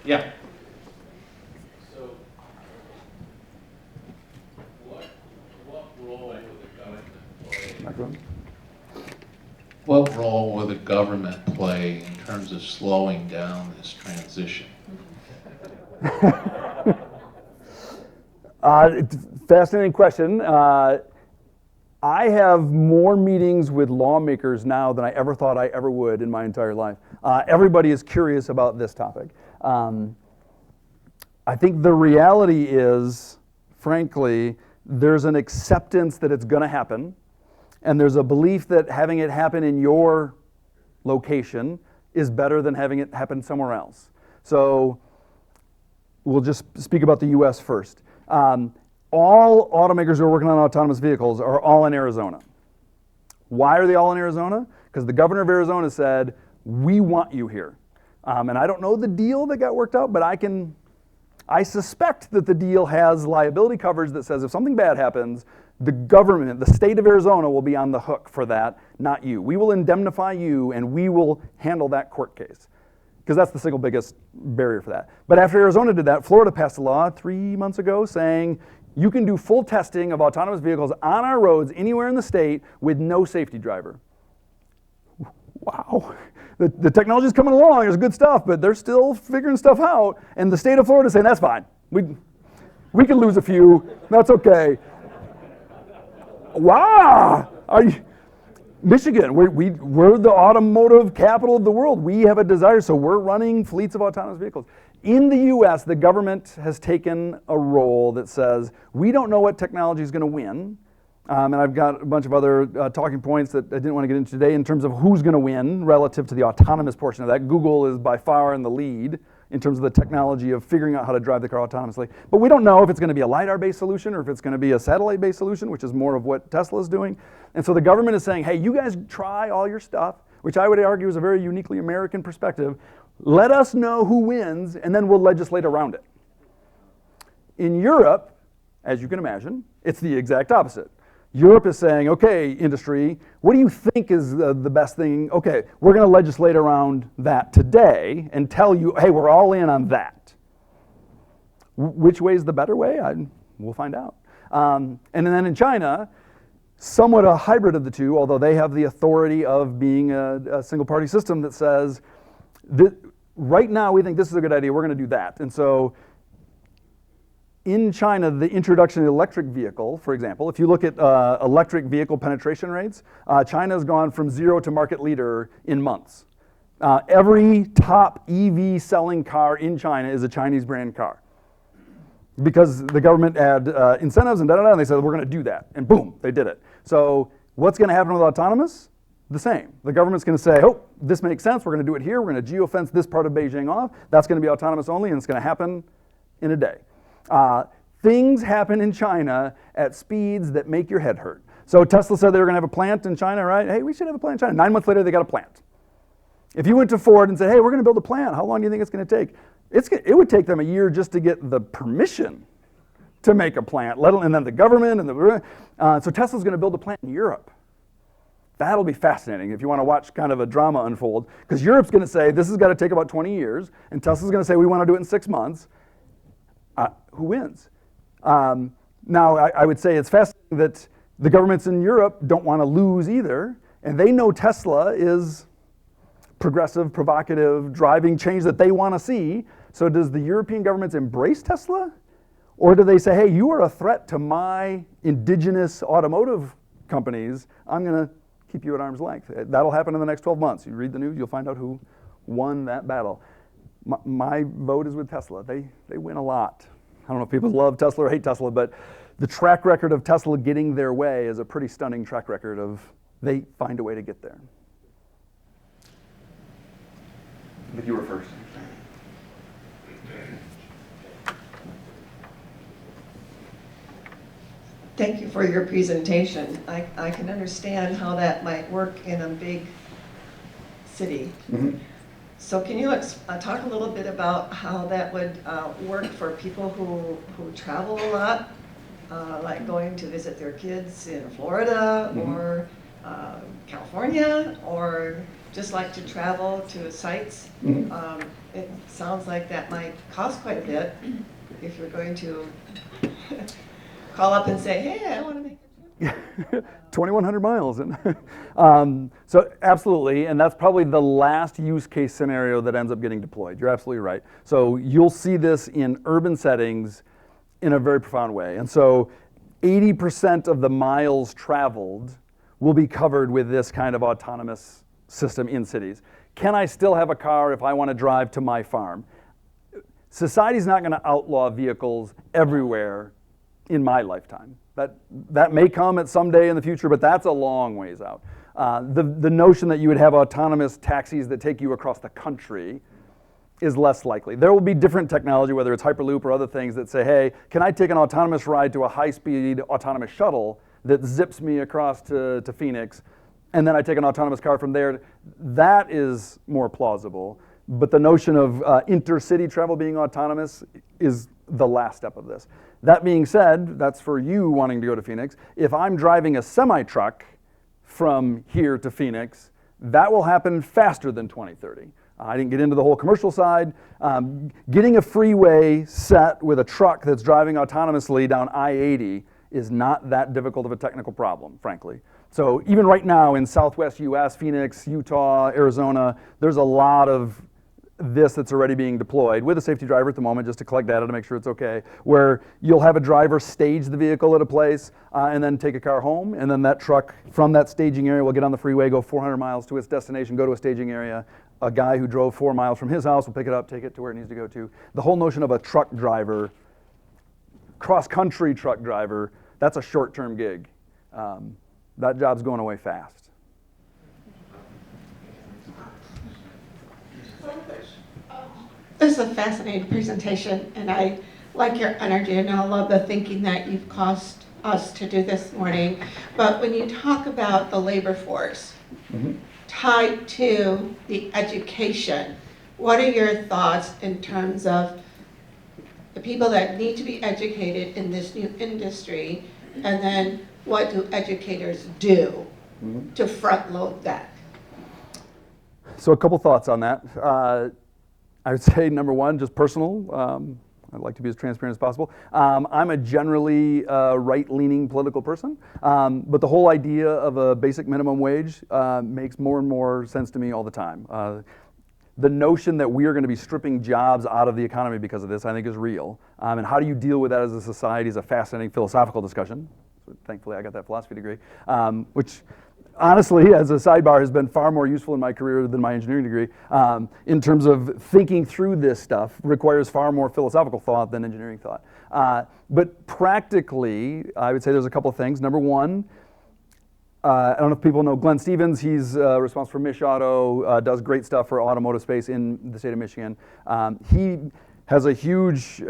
Yeah. So, what role would the government play? Microphone. What role will the government play in terms of slowing down this transition? Fascinating question. I have more meetings with lawmakers now than I ever thought I ever would in my entire life. Everybody is curious about this topic. I think the reality is, frankly, there's an acceptance that it's going to happen, and there's a belief that having it happen in your location is better than having it happen somewhere else. So we'll just speak about the US first. All automakers who are working on autonomous vehicles are all in Arizona. Why are they all in Arizona? Because the governor of Arizona said, we want you here. And I don't know the deal that got worked out, but I suspect that the deal has liability coverage that says if something bad happens, the government, the state of Arizona will be on the hook for that, not you. We will indemnify you and we will handle that court case. Because that's the single biggest barrier for that. But after Arizona did that, Florida passed a law 3 months ago saying you can do full testing of autonomous vehicles on our roads anywhere in the state with no safety driver. Wow. The technology's coming along, there's good stuff, but they're still figuring stuff out. And the state of Florida is saying, that's fine. We can lose a few, that's okay. Wow! Michigan, we're the automotive capital of the world. We have a desire, so we're running fleets of autonomous vehicles. In the US, the government has taken a role that says, we don't know what technology is going to win. And I've got a bunch of other talking points that I didn't want to get into today in terms of who's going to win relative to the autonomous portion of that. Google is by far in the lead in terms of the technology of figuring out how to drive the car autonomously. But we don't know if it's going to be a LiDAR-based solution or if it's going to be a satellite-based solution, which is more of what Tesla is doing. And so the government is saying, hey, you guys try all your stuff, which I would argue is a very uniquely American perspective. Let us know who wins, and then we'll legislate around it. In Europe, as you can imagine, it's the exact opposite. Europe is saying, okay, industry, what do you think is the best thing? Okay, we're going to legislate around that today and tell you, hey, we're all in on that. Which way is the better way? We'll find out. And then in China, somewhat a hybrid of the two, although they have the authority of being a single-party system that says, right now we think this is a good idea, we're going to do that. And so In China, the introduction of the electric vehicle, for example, if you look at electric vehicle penetration rates, China's gone from 0 to market leader in months. Every top EV selling car in China is a Chinese brand car. Because the government had incentives and da-da-da, and they said, we're going to do that. And boom, they did it. So what's going to happen with autonomous? The same. The government's going to say, oh, this makes sense. We're going to do it here. We're going to geofence this part of Beijing off. That's going to be autonomous only, and it's going to happen in a day. Things happen in China at speeds that make your head hurt. So Tesla said they were going to have a plant in China, right? Hey, we should have a plant in China. 9 months later, they got a plant. If you went to Ford and said, hey, we're going to build a plant, how long do you think it's going to take? It would take them a year just to get the permission to make a plant, and then the government, and so Tesla's going to build a plant in Europe. That'll be fascinating if you want to watch kind of a drama unfold, because Europe's going to say, this has got to take about 20 years, and Tesla's going to say, we want to do it in 6 months. Who wins? Now, I would say it's fascinating that the governments in Europe don't want to lose either, and they know Tesla is progressive, provocative, driving change that they want to see. So does the European governments embrace Tesla? Or do they say, hey, you are a threat to my indigenous automotive companies. I'm going to keep you at arm's length. That'll happen in the next 12 months. You read the news, you'll find out who won that battle. My vote is with Tesla. They win a lot. I don't know if people love Tesla or hate Tesla, but the track record of Tesla getting their way is a pretty stunning track record of they find a way to get there. I think you were first. Thank you for your presentation. I can understand how that might work in a big city. Mm-hmm. So can you talk a little bit about how that would work for people who travel a lot, like going to visit their kids in Florida or California, or just like to travel to sites? It sounds like that might cost quite a bit if you're going to call up and say, hey, I want to make a trip. 2,100 miles. So absolutely, and that's probably the last use case scenario that ends up getting deployed. You're absolutely right. So you'll see this in urban settings in a very profound way. And so 80% of the miles traveled will be covered with this kind of autonomous system in cities. Can I still have a car if I want to drive to my farm? Society's not going to outlaw vehicles everywhere in my lifetime. That may come at some day in the future, but that's a long ways out. The notion that you would have autonomous taxis that take you across the country is less likely. There will be different technology, whether it's Hyperloop or other things that say, hey, can I take an autonomous ride to a high-speed autonomous shuttle that zips me across to Phoenix, and then I take an autonomous car from there? That is more plausible. But the notion of intercity travel being autonomous is the last step of this. That being said, that's for you wanting to go to Phoenix. If I'm driving a semi-truck from here to Phoenix, that will happen faster than 2030. I didn't get into the whole commercial side. Getting a freeway set with a truck that's driving autonomously down I-80 is not that difficult of a technical problem, frankly. So even right now in Southwest US, Phoenix, Utah, Arizona, there's a lot of this that's already being deployed with a safety driver at the moment just to collect data to make sure it's okay, where you'll have a driver stage the vehicle at a place and then take a car home, and then that truck from that staging area will get on the freeway, go 400 miles to its destination, go to a staging area. A guy who drove 4 miles from his house will pick it up, take it to where it needs to go to. The whole notion of a truck driver, cross-country truck driver, that's a short-term gig. That job's going away fast. This is a fascinating presentation, and I like your energy, and I love the thinking that you've caused us to do this morning. But when you talk about the labor force tied to the education, what are your thoughts in terms of the people that need to be educated in this new industry, and then what do educators do to front load that? So a couple thoughts on that. I would say, number one, just personal. I'd like to be as transparent as possible. I'm a generally right-leaning political person, but the whole idea of a basic minimum wage makes more and more sense to me all the time. the notion that we are going to be stripping jobs out of the economy because of this, I think, is real. And how do you deal with that as a society is a fascinating philosophical discussion. So thankfully, I got that philosophy degree, which honestly, as a sidebar, has been far more useful in my career than my engineering degree. In terms of thinking through this stuff, requires far more philosophical thought than engineering thought. But practically, I would say there's a couple of things. Number one, I don't know if people know Glenn Stevens. He's responsible for Mich Auto, does great stuff for automotive space in the state of Michigan. He has a huge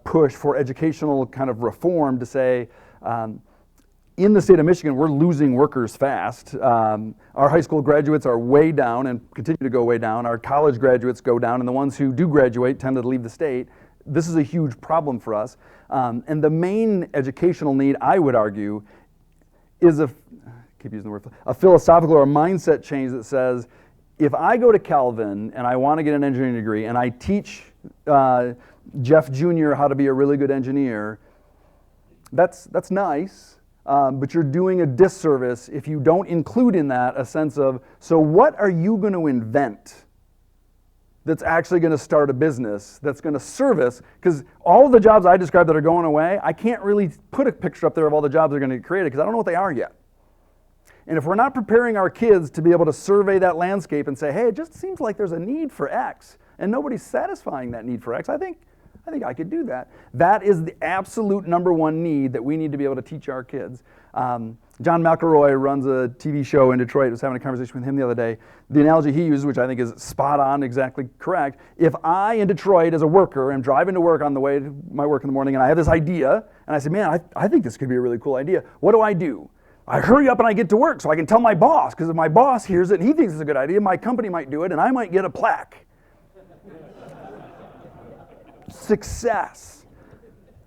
push for educational kind of reform to say, in the state of Michigan, we're losing workers fast. Our high school graduates are way down and continue to go way down. Our college graduates go down, and the ones who do graduate tend to leave the state. This is a huge problem for us. And the main educational need, I would argue, is a philosophical or a mindset change that says, if I go to Calvin and I want to get an engineering degree and I teach Jeff Jr. how to be a really good engineer, that's nice, but you're doing a disservice if you don't include in that a sense of, so what are you going to invent that's actually going to start a business that's going to service, because all of the jobs I described that are going away, I can't really put a picture up there of all the jobs that are going to get created because I don't know what they are yet. And if we're not preparing our kids to be able to survey that landscape and say, hey, it just seems like there's a need for X, and nobody's satisfying that need for X, I think I could do that. That is the absolute number one need that we need to be able to teach our kids. John McElroy runs a TV show in Detroit. I was having a conversation with him the other day. The analogy he used, which I think is spot on, exactly correct. If I, in Detroit, as a worker, am driving to work on the way to my work in the morning, and I have this idea, and I say, man, I think this could be a really cool idea. What do? I hurry up and I get to work so I can tell my boss, because if my boss hears it and he thinks it's a good idea, my company might do it and I might get a plaque. Success.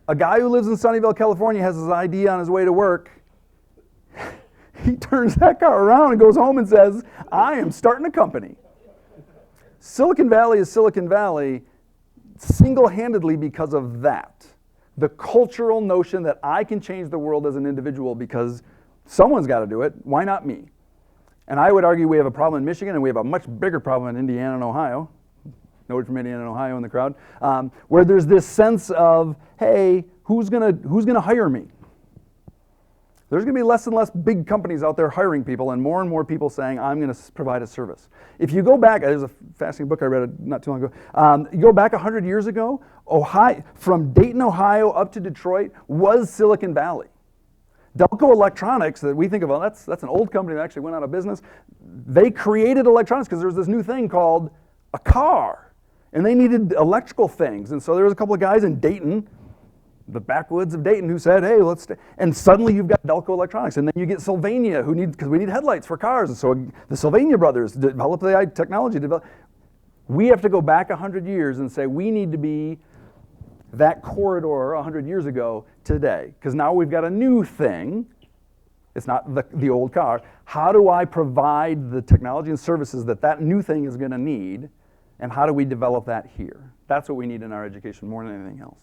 A guy who lives in Sunnyvale, California has his idea on his way to work. He turns that car around and goes home and says, I am starting a company. Silicon Valley is Silicon Valley single-handedly because of that. The cultural notion that I can change the world as an individual because someone's got to do it. Why not me? And I would argue we have a problem in Michigan, and we have a much bigger problem in Indiana and Ohio. Nobody from Indiana and Ohio in the crowd, where there's this sense of, hey, who's gonna hire me? There's gonna be less and less big companies out there hiring people, and more people saying, I'm gonna provide a service. If you go back, there's a fascinating book I read not too long ago. You go back 100 years ago, Ohio, from Dayton, Ohio up to Detroit was Silicon Valley. Delco Electronics, that we think of, well, that's an old company that actually went out of business. They created electronics because there was this new thing called a car, and they needed electrical things. And so there was a couple of guys in Dayton, the backwoods of Dayton, who said, hey, and suddenly you've got Delco Electronics, and then you get Sylvania, because we need headlights for cars, and so the Sylvania brothers developed the technology. We have to go back 100 years and say we need to be that corridor 100 years ago today, because now we've got a new thing. It's not the old car. How do I provide the technology and services that new thing is going to need, and how do we develop that here? That's what we need in our education more than anything else.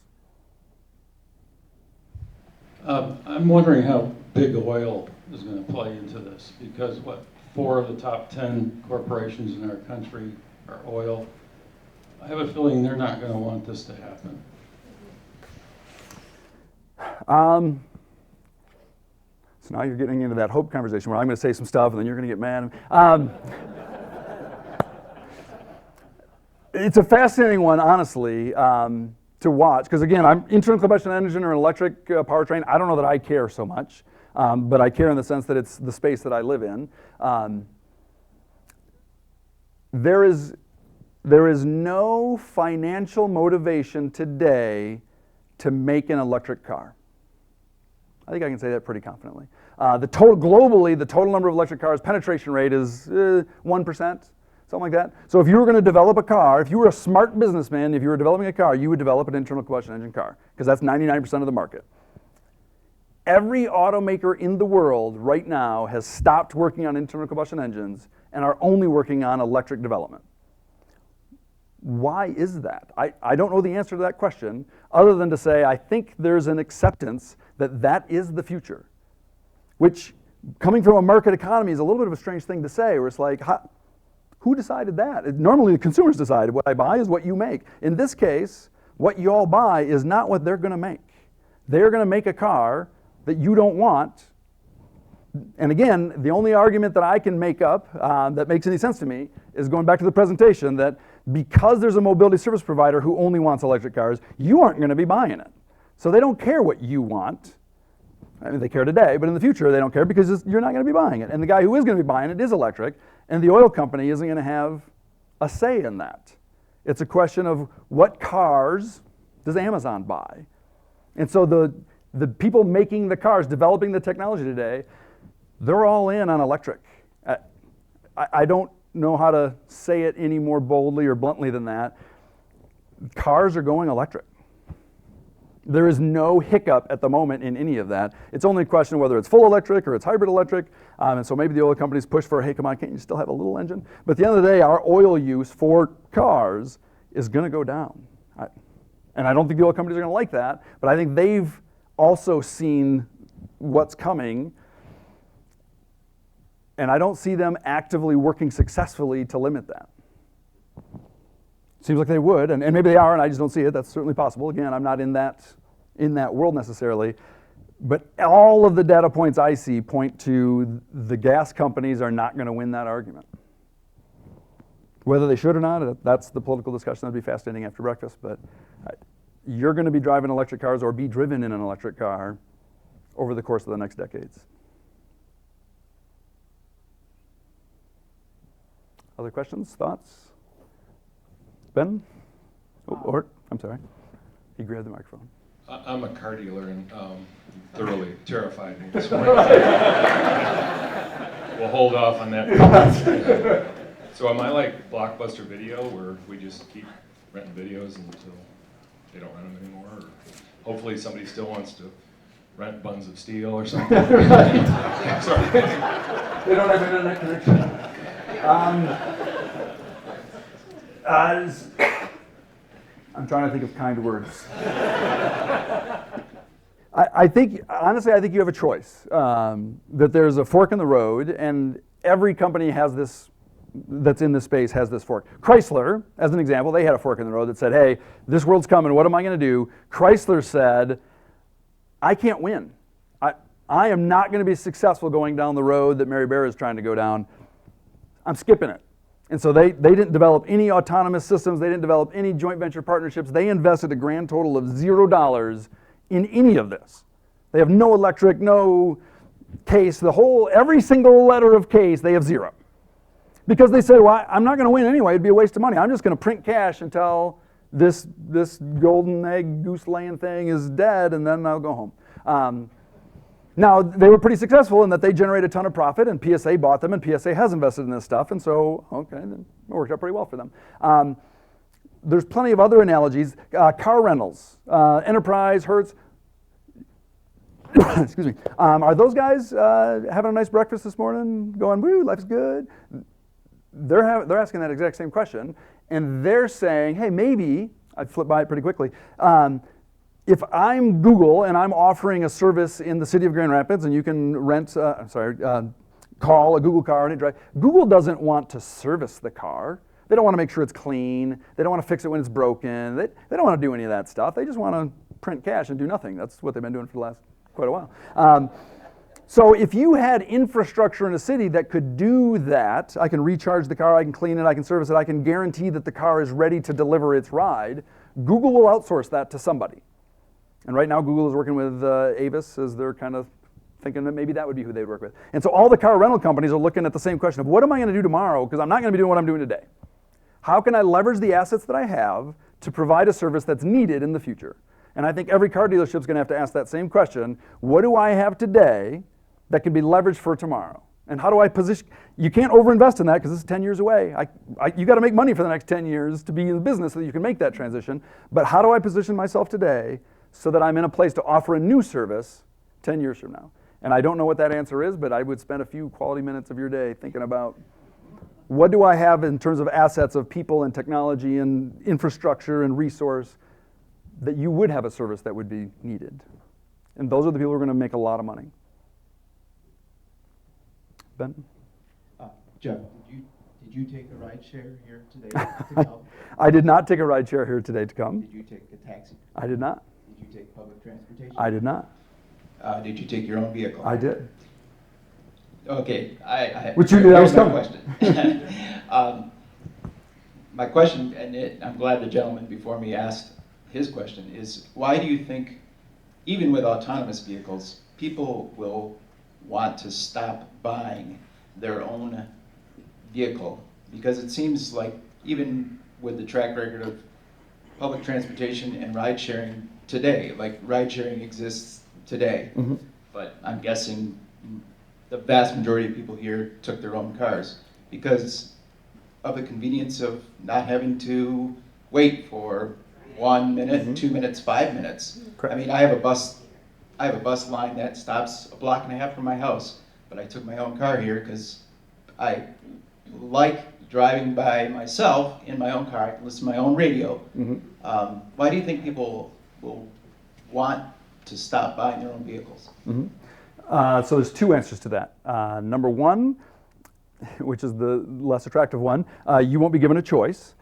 I'm wondering how big oil is going to play into this, because 4 of the top 10 corporations in our country are oil. I have a feeling they're not going to want this to happen. So now you're getting into that hope conversation where I'm going to say some stuff and then you're going to get mad. It's a fascinating one, honestly, to watch, because again, I'm internal combustion engine or electric powertrain. I don't know that I care so much, but I care in the sense that it's the space that I live in. There is no financial motivation today to make an electric car. I think I can say that pretty confidently. Globally, the total number of electric cars penetration rate is 1%, something like that. So if you were going to develop a car, if you were a smart businessman, if you were developing a car, you would develop an internal combustion engine car, because that's 99% of the market. Every automaker in the world right now has stopped working on internal combustion engines and are only working on electric development. Why is that? I don't know the answer to that question, other than to say I think there's an acceptance that is the future, which, coming from a market economy, is a little bit of a strange thing to say, where it's like, Who decided that? Normally the consumers decide what I buy is what you make. In this case, what you all buy is not what they're going to make. They're going to make a car that you don't want. And again, the only argument that I can make up that makes any sense to me is going back to the presentation that because there's a mobility service provider who only wants electric cars, you aren't going to be buying it. So they don't care what you want. I mean, they care today, but in the future they don't care because you're not going to be buying it. And the guy who is going to be buying it is electric, and the oil company isn't going to have a say in that. It's a question of what cars does Amazon buy? And so the people making the cars, developing the technology today, they're all in on electric. I don't know how to say it any more boldly or bluntly than that. Cars are going electric. There is no hiccup at the moment in any of that. It's only a question of whether it's full electric or it's hybrid electric. And so maybe the oil companies push for, hey, come on, can't you still have a little engine? But at the end of the day, our oil use for cars is going to go down. And I don't think the oil companies are going to like that, but I think they've also seen what's coming. And I don't see them actively working successfully to limit that. Seems like they would, and maybe they are, and I just don't see it. That's certainly possible. Again, I'm not in that world necessarily. But all of the data points I see point to the gas companies are not going to win that argument. Whether they should or not, that's the political discussion. That'd be fascinating after breakfast. But you're going to be driving electric cars or be driven in an electric car over the course of the next decades. Other questions, thoughts? Ben? Oh, Ort, I'm sorry. He grabbed the microphone. I'm a car dealer and thoroughly terrified me this morning. We'll hold off on that. So am I like Blockbuster Video where we just keep renting videos until they don't rent them anymore? Or hopefully somebody still wants to rent Buns of Steel or something. Sorry. They don't have internet connection. I'm trying to think of kind words. I think, honestly, I think you have a choice. That there's a fork in the road, and every company has this, that's in this space has this fork. Chrysler, as an example, they had a fork in the road that said, hey, this world's coming, what am I going to do? Chrysler said, I can't win. I am not going to be successful going down the road that Mary Bear is trying to go down. I'm skipping it. And so they didn't develop any autonomous systems. They didn't develop any joint venture partnerships. They invested a grand total of $0 in any of this. They have no electric, no case, every single letter of case, they have zero. Because they said, well, I'm not going to win anyway. It'd be a waste of money. I'm just going to print cash until this golden egg goose laying thing is dead, and then I'll go home. Now, they were pretty successful in that they generated a ton of profit, and PSA bought them, and PSA has invested in this stuff, and so, okay, then it worked out pretty well for them. There's plenty of other analogies. Car rentals, Enterprise, Hertz. Excuse me. Are those guys having a nice breakfast this morning, going, woo, life's good? They're asking that exact same question, and they're saying, hey, maybe, I'd flip by it pretty quickly, if I'm Google and I'm offering a service in the city of Grand Rapids and you can rent, call a Google car and it drives, Google doesn't want to service the car. They don't want to make sure it's clean. They don't want to fix it when it's broken. They don't want to do any of that stuff. They just want to print cash and do nothing. That's what they've been doing for the last quite a while. So if you had infrastructure in a city that could do that, I can recharge the car, I can clean it, I can service it, I can guarantee that the car is ready to deliver its ride, Google will outsource that to somebody. And right now, Google is working with Avis as they're kind of thinking that maybe that would be who they'd work with. And so all the car rental companies are looking at the same question of what am I going to do tomorrow? Because I'm not going to be doing what I'm doing today. How can I leverage the assets that I have to provide a service that's needed in the future? And I think every car dealership is going to have to ask that same question. What do I have today that can be leveraged for tomorrow? And how do I position? You can't overinvest in that because this is 10 years away. You got to make money for the next 10 years to be in the business so that you can make that transition. But how do I position myself today so that I'm in a place to offer a new service 10 years from now? And I don't know what that answer is, but I would spend a few quality minutes of your day thinking about what do I have in terms of assets of people and technology and infrastructure and resource that you would have a service that would be needed. And those are the people who are going to make a lot of money. Ben? Jeff, did Did you take a ride share here today to come? I did not take a ride share here today to come. Did you take a taxi? I did not. Did you take public transportation? I did not. Did you take your own vehicle? I did. Okay, Which you knew that was here's my coming. question. My question, and I'm glad the gentleman before me asked his question, is why do you think, even with autonomous vehicles, people will want to stop buying their own vehicle? Because it seems like even with the track record of public transportation and ride sharing today, like ride sharing exists today, but I'm guessing the vast majority of people here took their own cars because of the convenience of not having to wait for 1 minute, 2 minutes, 5 minutes. Correct. I mean, I have a bus line that stops a block and a half from my house, but I took my own car here because I like driving by myself in my own car. I can listen to my own radio. Why do you think people will want to stop buying their own vehicles? So there's two answers to that. Number one, which is the less attractive one, you won't be given a choice.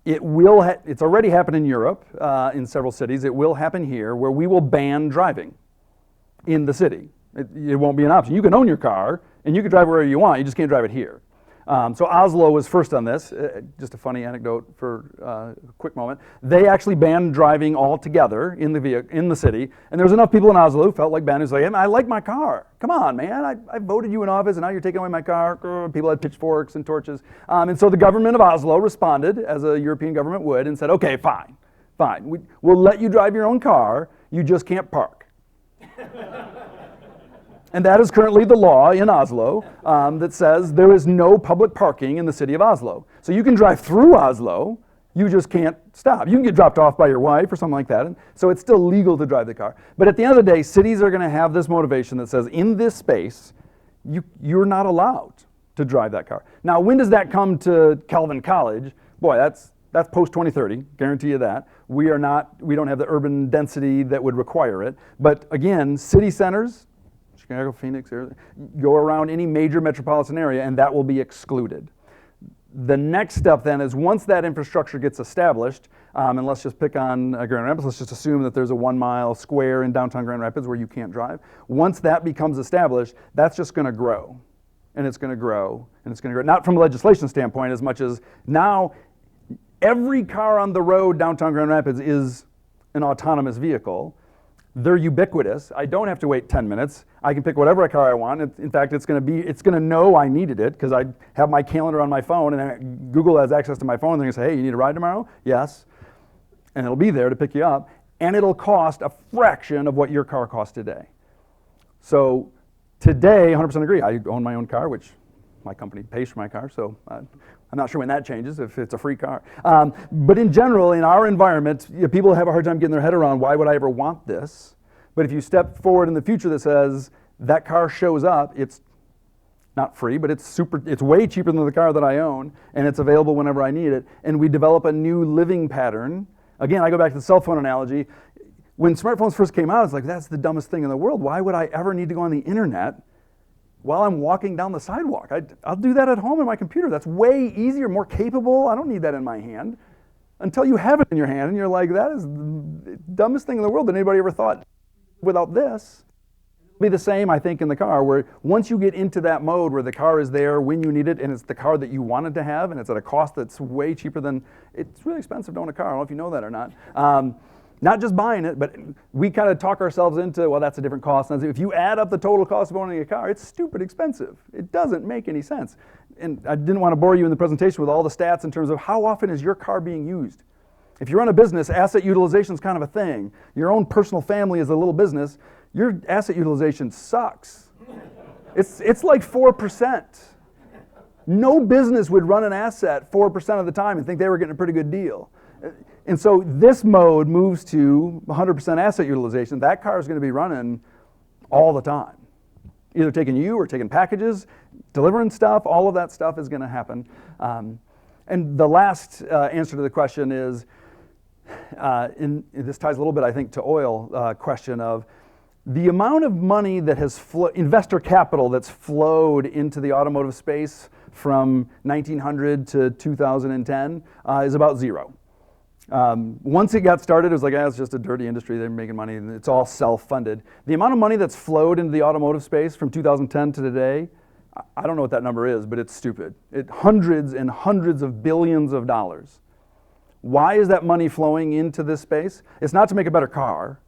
It's already happened in Europe, in several cities. It will happen here, where we will ban driving in the city. It won't be an option. You can own your car, and you can drive wherever you want. You just can't drive it here. So Oslo was first on this. Just a funny anecdote for a quick moment. They actually banned driving altogether in the city, and there was enough people in Oslo who felt like Ben, who's like, hey, I like my car. Come on, man, I voted you in office, and now you're taking away my car. People had pitchforks and torches. And so the government of Oslo responded, as a European government would, and said, okay, fine. We'll let you drive your own car, you just can't park. And that is currently the law in Oslo that says there is no public parking in the city of Oslo. So you can drive through Oslo, you just can't stop. You can get dropped off by your wife or something like that. And so it's still legal to drive the car. But at the end of the day, cities are going to have this motivation that says in this space, you're not allowed to drive that car. Now, when does that come to Calvin College? Boy, that's post 2030, guarantee you that. We don't have the urban density that would require it. But again, city centers, Chicago, Phoenix, go around any major metropolitan area, and that will be excluded. The next step then is once that infrastructure gets established, and let's just pick on Grand Rapids, let's just assume that there's a 1 mile square in downtown Grand Rapids where you can't drive. Once that becomes established, that's just going to grow, and it's going to grow, and it's going to grow. Not from a legislation standpoint as much as now every car on the road downtown Grand Rapids is an autonomous vehicle. They're ubiquitous. I don't have to wait 10 minutes. I can pick whatever car I want. In fact, it's going to know I needed it because I have my calendar on my phone, and Google has access to my phone. They're going to say, hey, you need a ride tomorrow? Yes. And it'll be there to pick you up. And it'll cost a fraction of what your car costs today. So today, 100% agree. I own my own car, which my company pays for my car, so I'm not sure when that changes, if it's a free car. But in general, in our environment, people have a hard time getting their head around, why would I ever want this? But if you step forward in the future that says, that car shows up, it's not free, but it's way cheaper than the car that I own, and it's available whenever I need it, and we develop a new living pattern. Again, I go back to the cell phone analogy. When smartphones first came out, it's like, that's the dumbest thing in the world. Why would I ever need to go on the internet while I'm walking down the sidewalk? I'll do that at home on my computer. That's way easier, more capable. I don't need that in my hand. Until you have it in your hand and you're like, that is the dumbest thing in the world that anybody ever thought. Without this, it'll be the same, I think, in the car, where once you get into that mode where the car is there when you need it, and it's the car that you wanted to have, and it's at a cost that's way cheaper than, it's really expensive to own a car. I don't know if you know that or not. Not just buying it, but we kind of talk ourselves into, well, that's a different cost. And if you add up the total cost of owning a car, it's stupid expensive. It doesn't make any sense. And I didn't want to bore you in the presentation with all the stats in terms of how often is your car being used. If you run a business, asset utilization is kind of a thing. Your own personal family is a little business. Your asset utilization sucks. It's like 4%. No business would run an asset 4% of the time and think they were getting a pretty good deal. And so this mode moves to 100% asset utilization. That car is going to be running all the time. Either taking you or taking packages, delivering stuff, all of that stuff is going to happen. And the last answer to the question is, this ties a little bit, I think, to oil question of, The amount of money that has investor capital that's flowed into the automotive space from 1900 to 2010 is about zero. Once it got started, it was like, it's just a dirty industry, they're making money, and it's all self-funded. The amount of money that's flowed into the automotive space from 2010 to today, I don't know what that number is, but it's stupid. Hundreds and hundreds of billions of dollars. Why is that money flowing into this space? It's not to make a better car.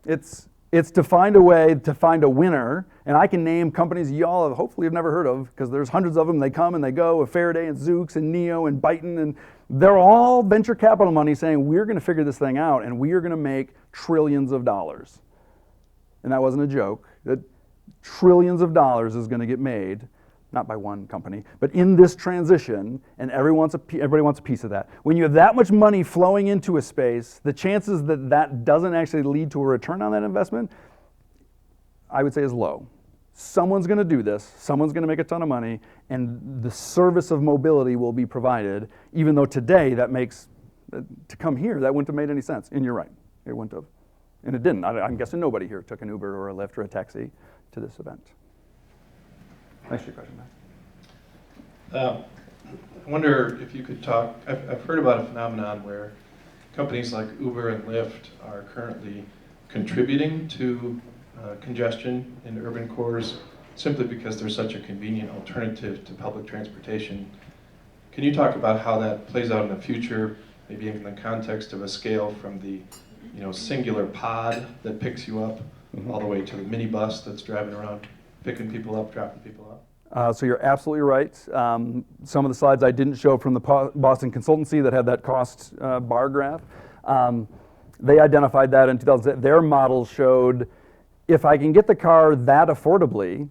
It's to find a way to find a winner, and I can name companies y'all have hopefully have never heard of, because there's hundreds of them. They come and they go, Faraday and Zoox and Neo and Byton, and they're all venture capital money saying, we're going to figure this thing out, and we are going to make trillions of dollars. And that wasn't a joke. That trillions of dollars is going to get made, not by one company, but in this transition, and everybody wants a piece of that. When you have that much money flowing into a space, the chances that that doesn't actually lead to a return on that investment, I would say is low. Someone's going to do this, someone's going to make a ton of money, and the service of mobility will be provided, even though today that makes, to come here, that wouldn't have made any sense. And you're right, it wouldn't have. And it didn't. I'm guessing nobody here took an Uber or a Lyft or a taxi to this event. Thanks for your question, Matt. I wonder if you could talk, I've heard about a phenomenon where companies like Uber and Lyft are currently contributing to congestion in urban cores simply because they're such a convenient alternative to public transportation. Can you talk about how that plays out in the future, maybe in the context of a scale from the singular pod that picks you up all the way to the minibus that's driving around, picking people up, dropping people off? So you're absolutely right. Some of the slides I didn't show from the Boston consultancy that had that cost bar graph, they identified that in 2000. Their models showed if I can get the car that affordably,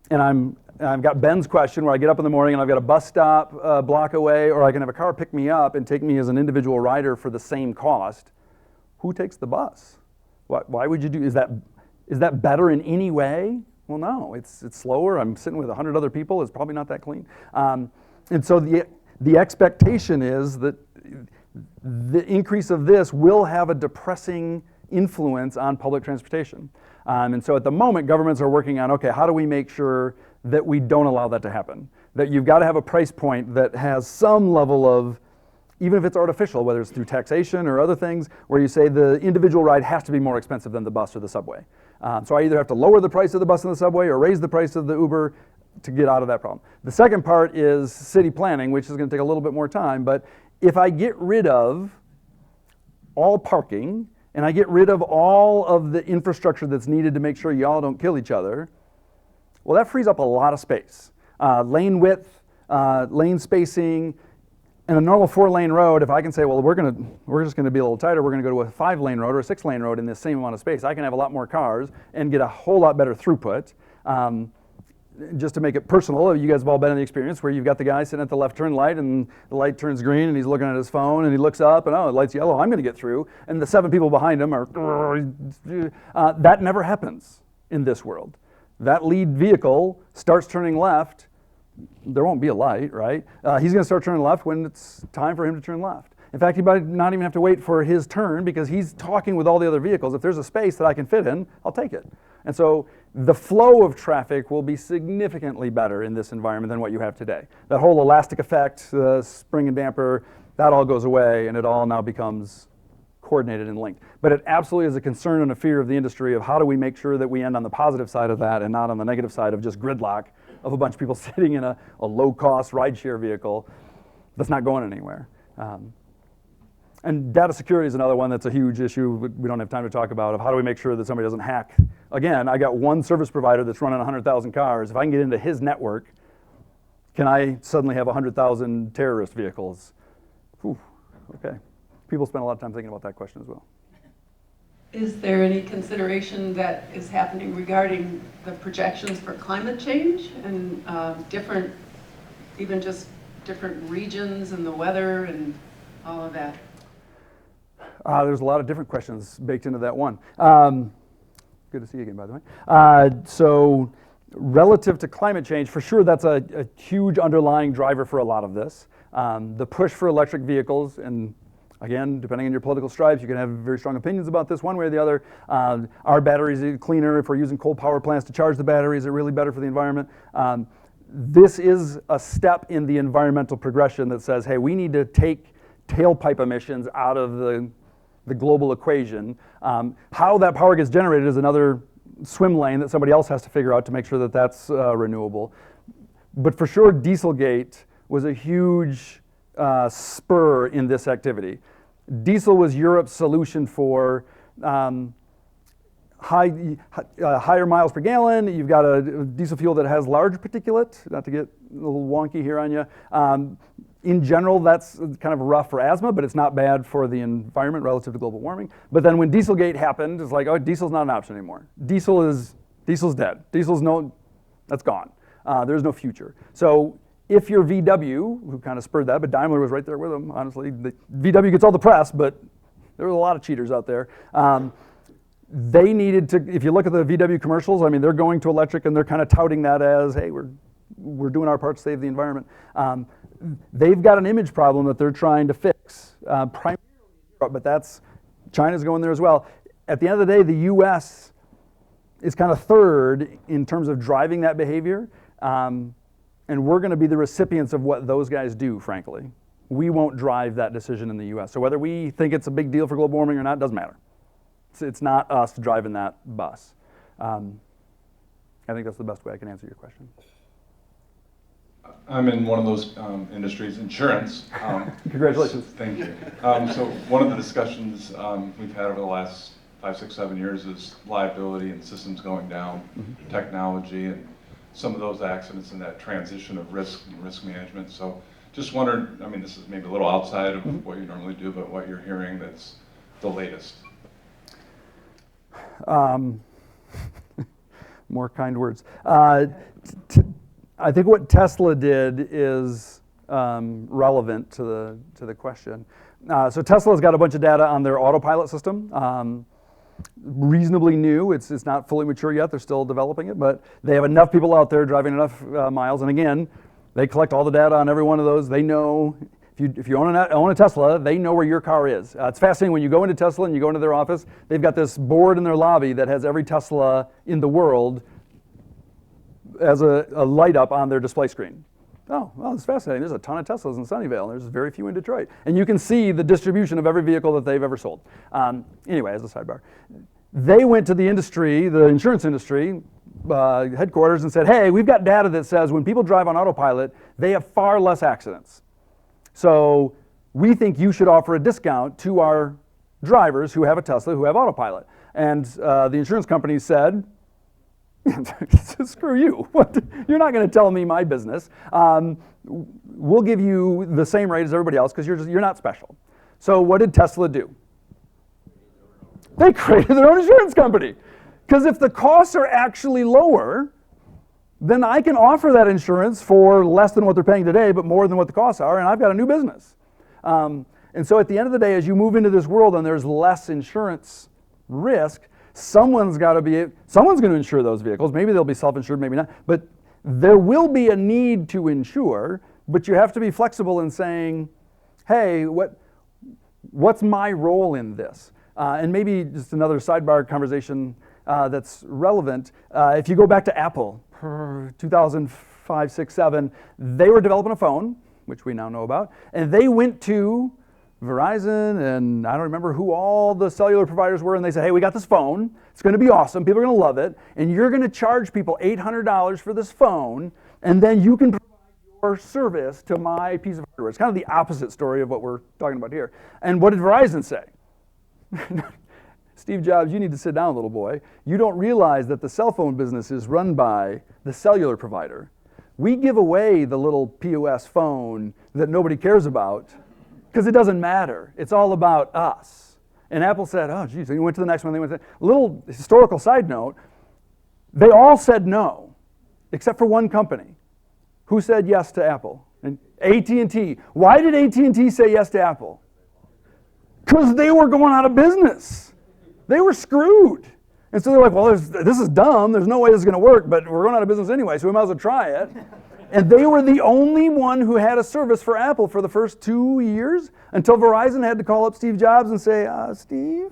and I've got Ben's question where I get up in the morning and I've got a bus stop a block away, or I can have a car pick me up and take me as an individual rider for the same cost, who takes the bus? Why would you do, is that better in any way? Well, no, it's slower. I'm sitting with 100 other people. It's probably not that clean. And so the expectation is that the increase of this will have a depressing influence on public transportation. And so at the moment, governments are working on, okay, how do we make sure that we don't allow that to happen? That you've got to have a price point that has some level of, even if it's artificial, whether it's through taxation or other things, where you say the individual ride has to be more expensive than the bus or the subway. So I either have to lower the price of the bus and the subway or raise the price of the Uber to get out of that problem. The second part is city planning, which is going to take a little bit more time, but if I get rid of all parking and I get rid of all of the infrastructure that's needed to make sure y'all don't kill each other, well, that frees up a lot of space. Lane width, lane spacing. In a normal 4-lane road, if I can say, well, we're just gonna be a little tighter, we're gonna go to a 5-lane road or a 6-lane road in the same amount of space, I can have a lot more cars and get a whole lot better throughput. Just to make it personal, you guys have all been in the experience where you've got the guy sitting at the left turn light and the light turns green and he's looking at his phone and he looks up and, oh, the light's yellow, I'm gonna get through. And the 7 people behind him are, that never happens in this world. That lead vehicle starts turning left, there won't be a light, right? He's going to start turning left when it's time for him to turn left. In fact, he might not even have to wait for his turn because he's talking with all the other vehicles. If there's a space that I can fit in, I'll take it. And so the flow of traffic will be significantly better in this environment than what you have today. That whole elastic effect, spring and damper, that all goes away and it all now becomes coordinated and linked. But it absolutely is a concern and a fear of the industry of how do we make sure that we end on the positive side of that and not on the negative side of just gridlock of a bunch of people sitting in a low-cost rideshare vehicle that's not going anywhere. And data security is another one that's a huge issue we don't have time to talk about, of how do we make sure that somebody doesn't hack. Again, I got one service provider that's running 100,000 cars. If I can get into his network, can I suddenly have 100,000 terrorist vehicles? Whew, okay. People spend a lot of time thinking about that question as well. Is there any consideration that is happening regarding the projections for climate change and even just different regions and the weather and all of that? There's a lot of different questions baked into that one. Good to see you again, by the way. So relative to climate change, for sure that's a huge underlying driver for a lot of this. The push for electric vehicles, and Again, depending on your political stripes, you can have very strong opinions about this one way or the other. Are batteries cleaner if we're using coal power plants to charge the batteries? Is it really better for the environment? This is a step in the environmental progression that says, hey, we need to take tailpipe emissions out of the global equation. How that power gets generated is another swim lane that somebody else has to figure out to make sure that that's renewable. But for sure, Dieselgate was a huge spur in this activity. Diesel was Europe's solution for higher miles per gallon. You've got a diesel fuel that has large particulate, not to get a little wonky here on you. In general, that's kind of rough for asthma, but it's not bad for the environment relative to global warming. But then when Dieselgate happened, it's like, oh, diesel's not an option anymore. Diesel's dead. That's gone. There's no future. So if you're VW, who kind of spurred that, but Daimler was right there with them, honestly. VW gets all the press, but there were a lot of cheaters out there. They needed to, if you look at the VW commercials, I mean, they're going to electric and they're kind of touting that as, hey, we're doing our part to save the environment. They've got an image problem that they're trying to fix, primarily in Europe, but China's going there as well. At the end of the day, the US is kind of third in terms of driving that behavior, and we're going to be the recipients of what those guys do, frankly. We won't drive that decision in the US. So whether we think it's a big deal for global warming or not, doesn't matter. It's not us driving that bus. I think that's the best way I can answer your question. I'm in one of those industries, insurance. Congratulations. Thank you. So one of the discussions we've had over the last 5, 6, 7 years is liability and systems going down, technology, and some of those accidents and that transition of risk and risk management. So just wondered, I mean, this is maybe a little outside of what you normally do, but what you're hearing that's the latest. More kind words. I think what Tesla did is relevant to the question. So Tesla's got a bunch of data on their autopilot system. Reasonably new. It's not fully mature yet. They're still developing it, but they have enough people out there driving enough miles. And again, they collect all the data on every one of those. They know if you own a Tesla, they know where your car is. It's fascinating when you go into Tesla and you go into their office. They've got this board in their lobby that has every Tesla in the world as a light up on their display screen. Oh, well, it's fascinating. There's a ton of Teslas in Sunnyvale, and there's very few in Detroit. And you can see the distribution of every vehicle that they've ever sold. Anyway, as a sidebar, they went to the industry, the insurance industry, headquarters, and said, hey, we've got data that says when people drive on autopilot, they have far less accidents. So we think you should offer a discount to our drivers who have a Tesla, who have autopilot. And the insurance company said, screw you. You're not going to tell me my business. We'll give you the same rate as everybody else because you're not special. So what did Tesla do? They created their own insurance company. Because if the costs are actually lower, then I can offer that insurance for less than what they're paying today, but more than what the costs are, and I've got a new business. And so at the end of the day, as you move into this world and there's less insurance risk, someone's going to insure those vehicles. Maybe they'll be self-insured, maybe not. But there will be a need to insure, but you have to be flexible in saying, hey, what's my role in this? And maybe just another sidebar conversation that's relevant. If you go back to Apple, 2005, 6, 7, they were developing a phone, which we now know about, and they went to Verizon, and I don't remember who all the cellular providers were, and they said, hey, we got this phone. It's going to be awesome. People are going to love it, and you're going to charge people $800 for this phone, and then you can provide your service to my piece of hardware. It's kind of the opposite story of what we're talking about here. And what did Verizon say? Steve Jobs, you need to sit down, little boy. You don't realize that the cell phone business is run by the cellular provider. We give away the little POS phone that nobody cares about because it doesn't matter. It's all about us. And Apple said, oh, geez, they went to the next one. They went to a little historical side note. They all said no, except for one company. Who said yes to Apple? And AT&T. Why did AT&T say yes to Apple? Because they were going out of business. They were screwed. And so they're like, well, this is dumb. There's no way this is going to work, but we're going out of business anyway, so we might as well try it. And they were the only one who had a service for Apple for the first 2 years until Verizon had to call up Steve Jobs and say, Steve,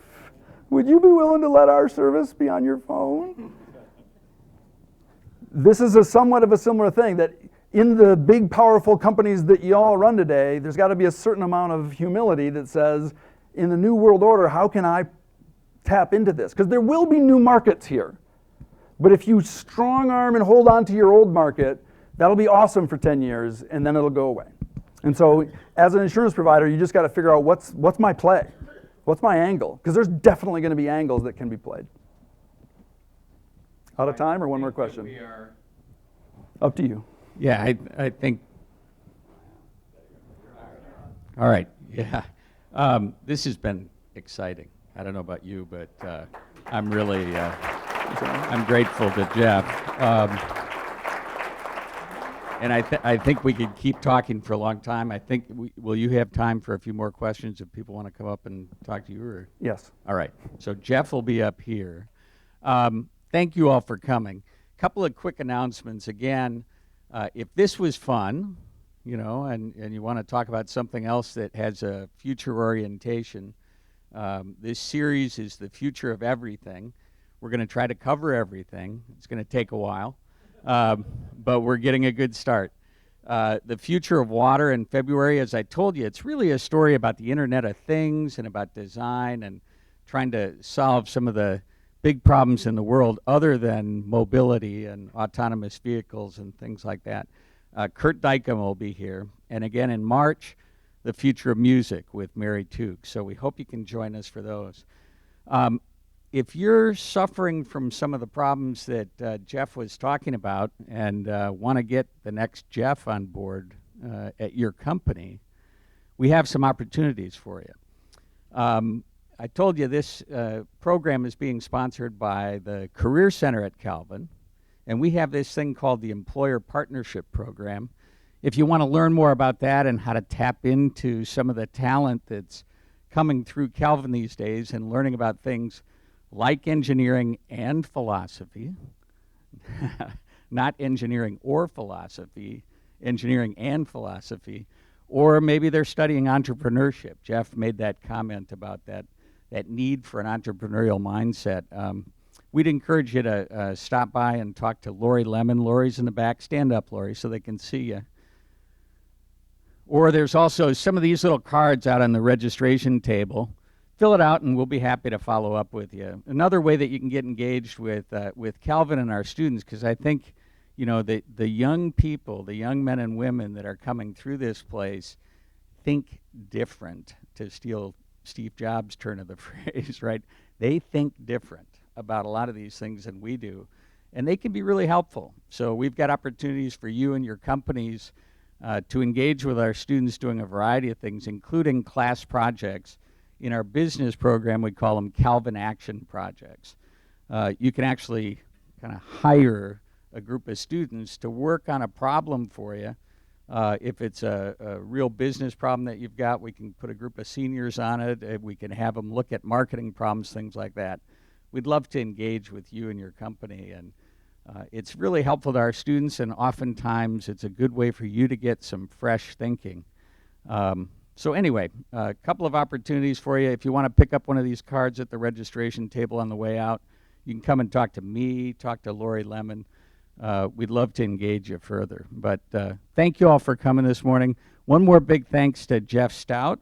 would you be willing to let our service be on your phone? This is somewhat of a similar thing, that in the big, powerful companies that you all run today, there's got to be a certain amount of humility that says, in the new world order, how can I tap into this? Because there will be new markets here. But if you strong arm and hold on to your old market, that'll be awesome for 10 years, and then it'll go away. And so as an insurance provider, you just got to figure out what's my play? What's my angle? Because there's definitely going to be angles that can be played. Out of time, or one more question? We are. Up to you. Yeah, I think. All right, yeah. This has been exciting. I don't know about you, but I'm really, I'm grateful to Jeff. And I think we could keep talking for a long time. I think, will you have time for a few more questions if people want to come up and talk to you? Or? Yes. All right, so Jeff will be up here. Thank you all for coming. Couple of quick announcements. Again, if this was fun, you know, and you want to talk about something else that has a future orientation, this series is the future of everything. We're going to try to cover everything. It's going to take a while, but we're getting a good start. The future of water in February, as I told you, it's really a story about the Internet of Things and about design and trying to solve some of the big problems in the world other than mobility and autonomous vehicles and things like that. Kurt Dykam will be here. And again in March, the future of music with Mary Took. So we hope you can join us for those. If you're suffering from some of the problems that Jeff was talking about and want to get the next Jeff on board at your company, we have some opportunities for you. I told you this program is being sponsored by the Career Center at Calvin, and we have this thing called the Employer Partnership Program. If you want to learn more about that and how to tap into some of the talent that's coming through Calvin these days and learning about things like engineering and philosophy, not engineering or philosophy, engineering and philosophy, or maybe they're studying entrepreneurship. Jeff made that comment about that need for an entrepreneurial mindset. We'd encourage you to stop by and talk to Lori Lemon. Lori's in the back. Stand up, Lori, so they can see you. Or there's also some of these little cards out on the registration table. Fill it out, and we'll be happy to follow up with you. Another way that you can get engaged with Calvin and our students, because I think, you know, the young people, the young men and women that are coming through this place think different, to steal Steve Jobs' turn of the phrase, right? They think different about a lot of these things than we do, and they can be really helpful. So we've got opportunities for you and your companies to engage with our students doing a variety of things, including class projects. In our business program, we call them Calvin Action Projects. You can actually kind of hire a group of students to work on a problem for you. If it's a real business problem that you've got, we can put a group of seniors on it. We can have them look at marketing problems, things like that. We'd love to engage with you and your company, and it's really helpful to our students, and oftentimes it's a good way for you to get some fresh thinking. So anyway, a couple of opportunities for you. If you want to pick up one of these cards at the registration table on the way out, you can come and talk to me, talk to Lori Lemon. We'd love to engage you further. But thank you all for coming this morning. One more big thanks to Jeff Stout.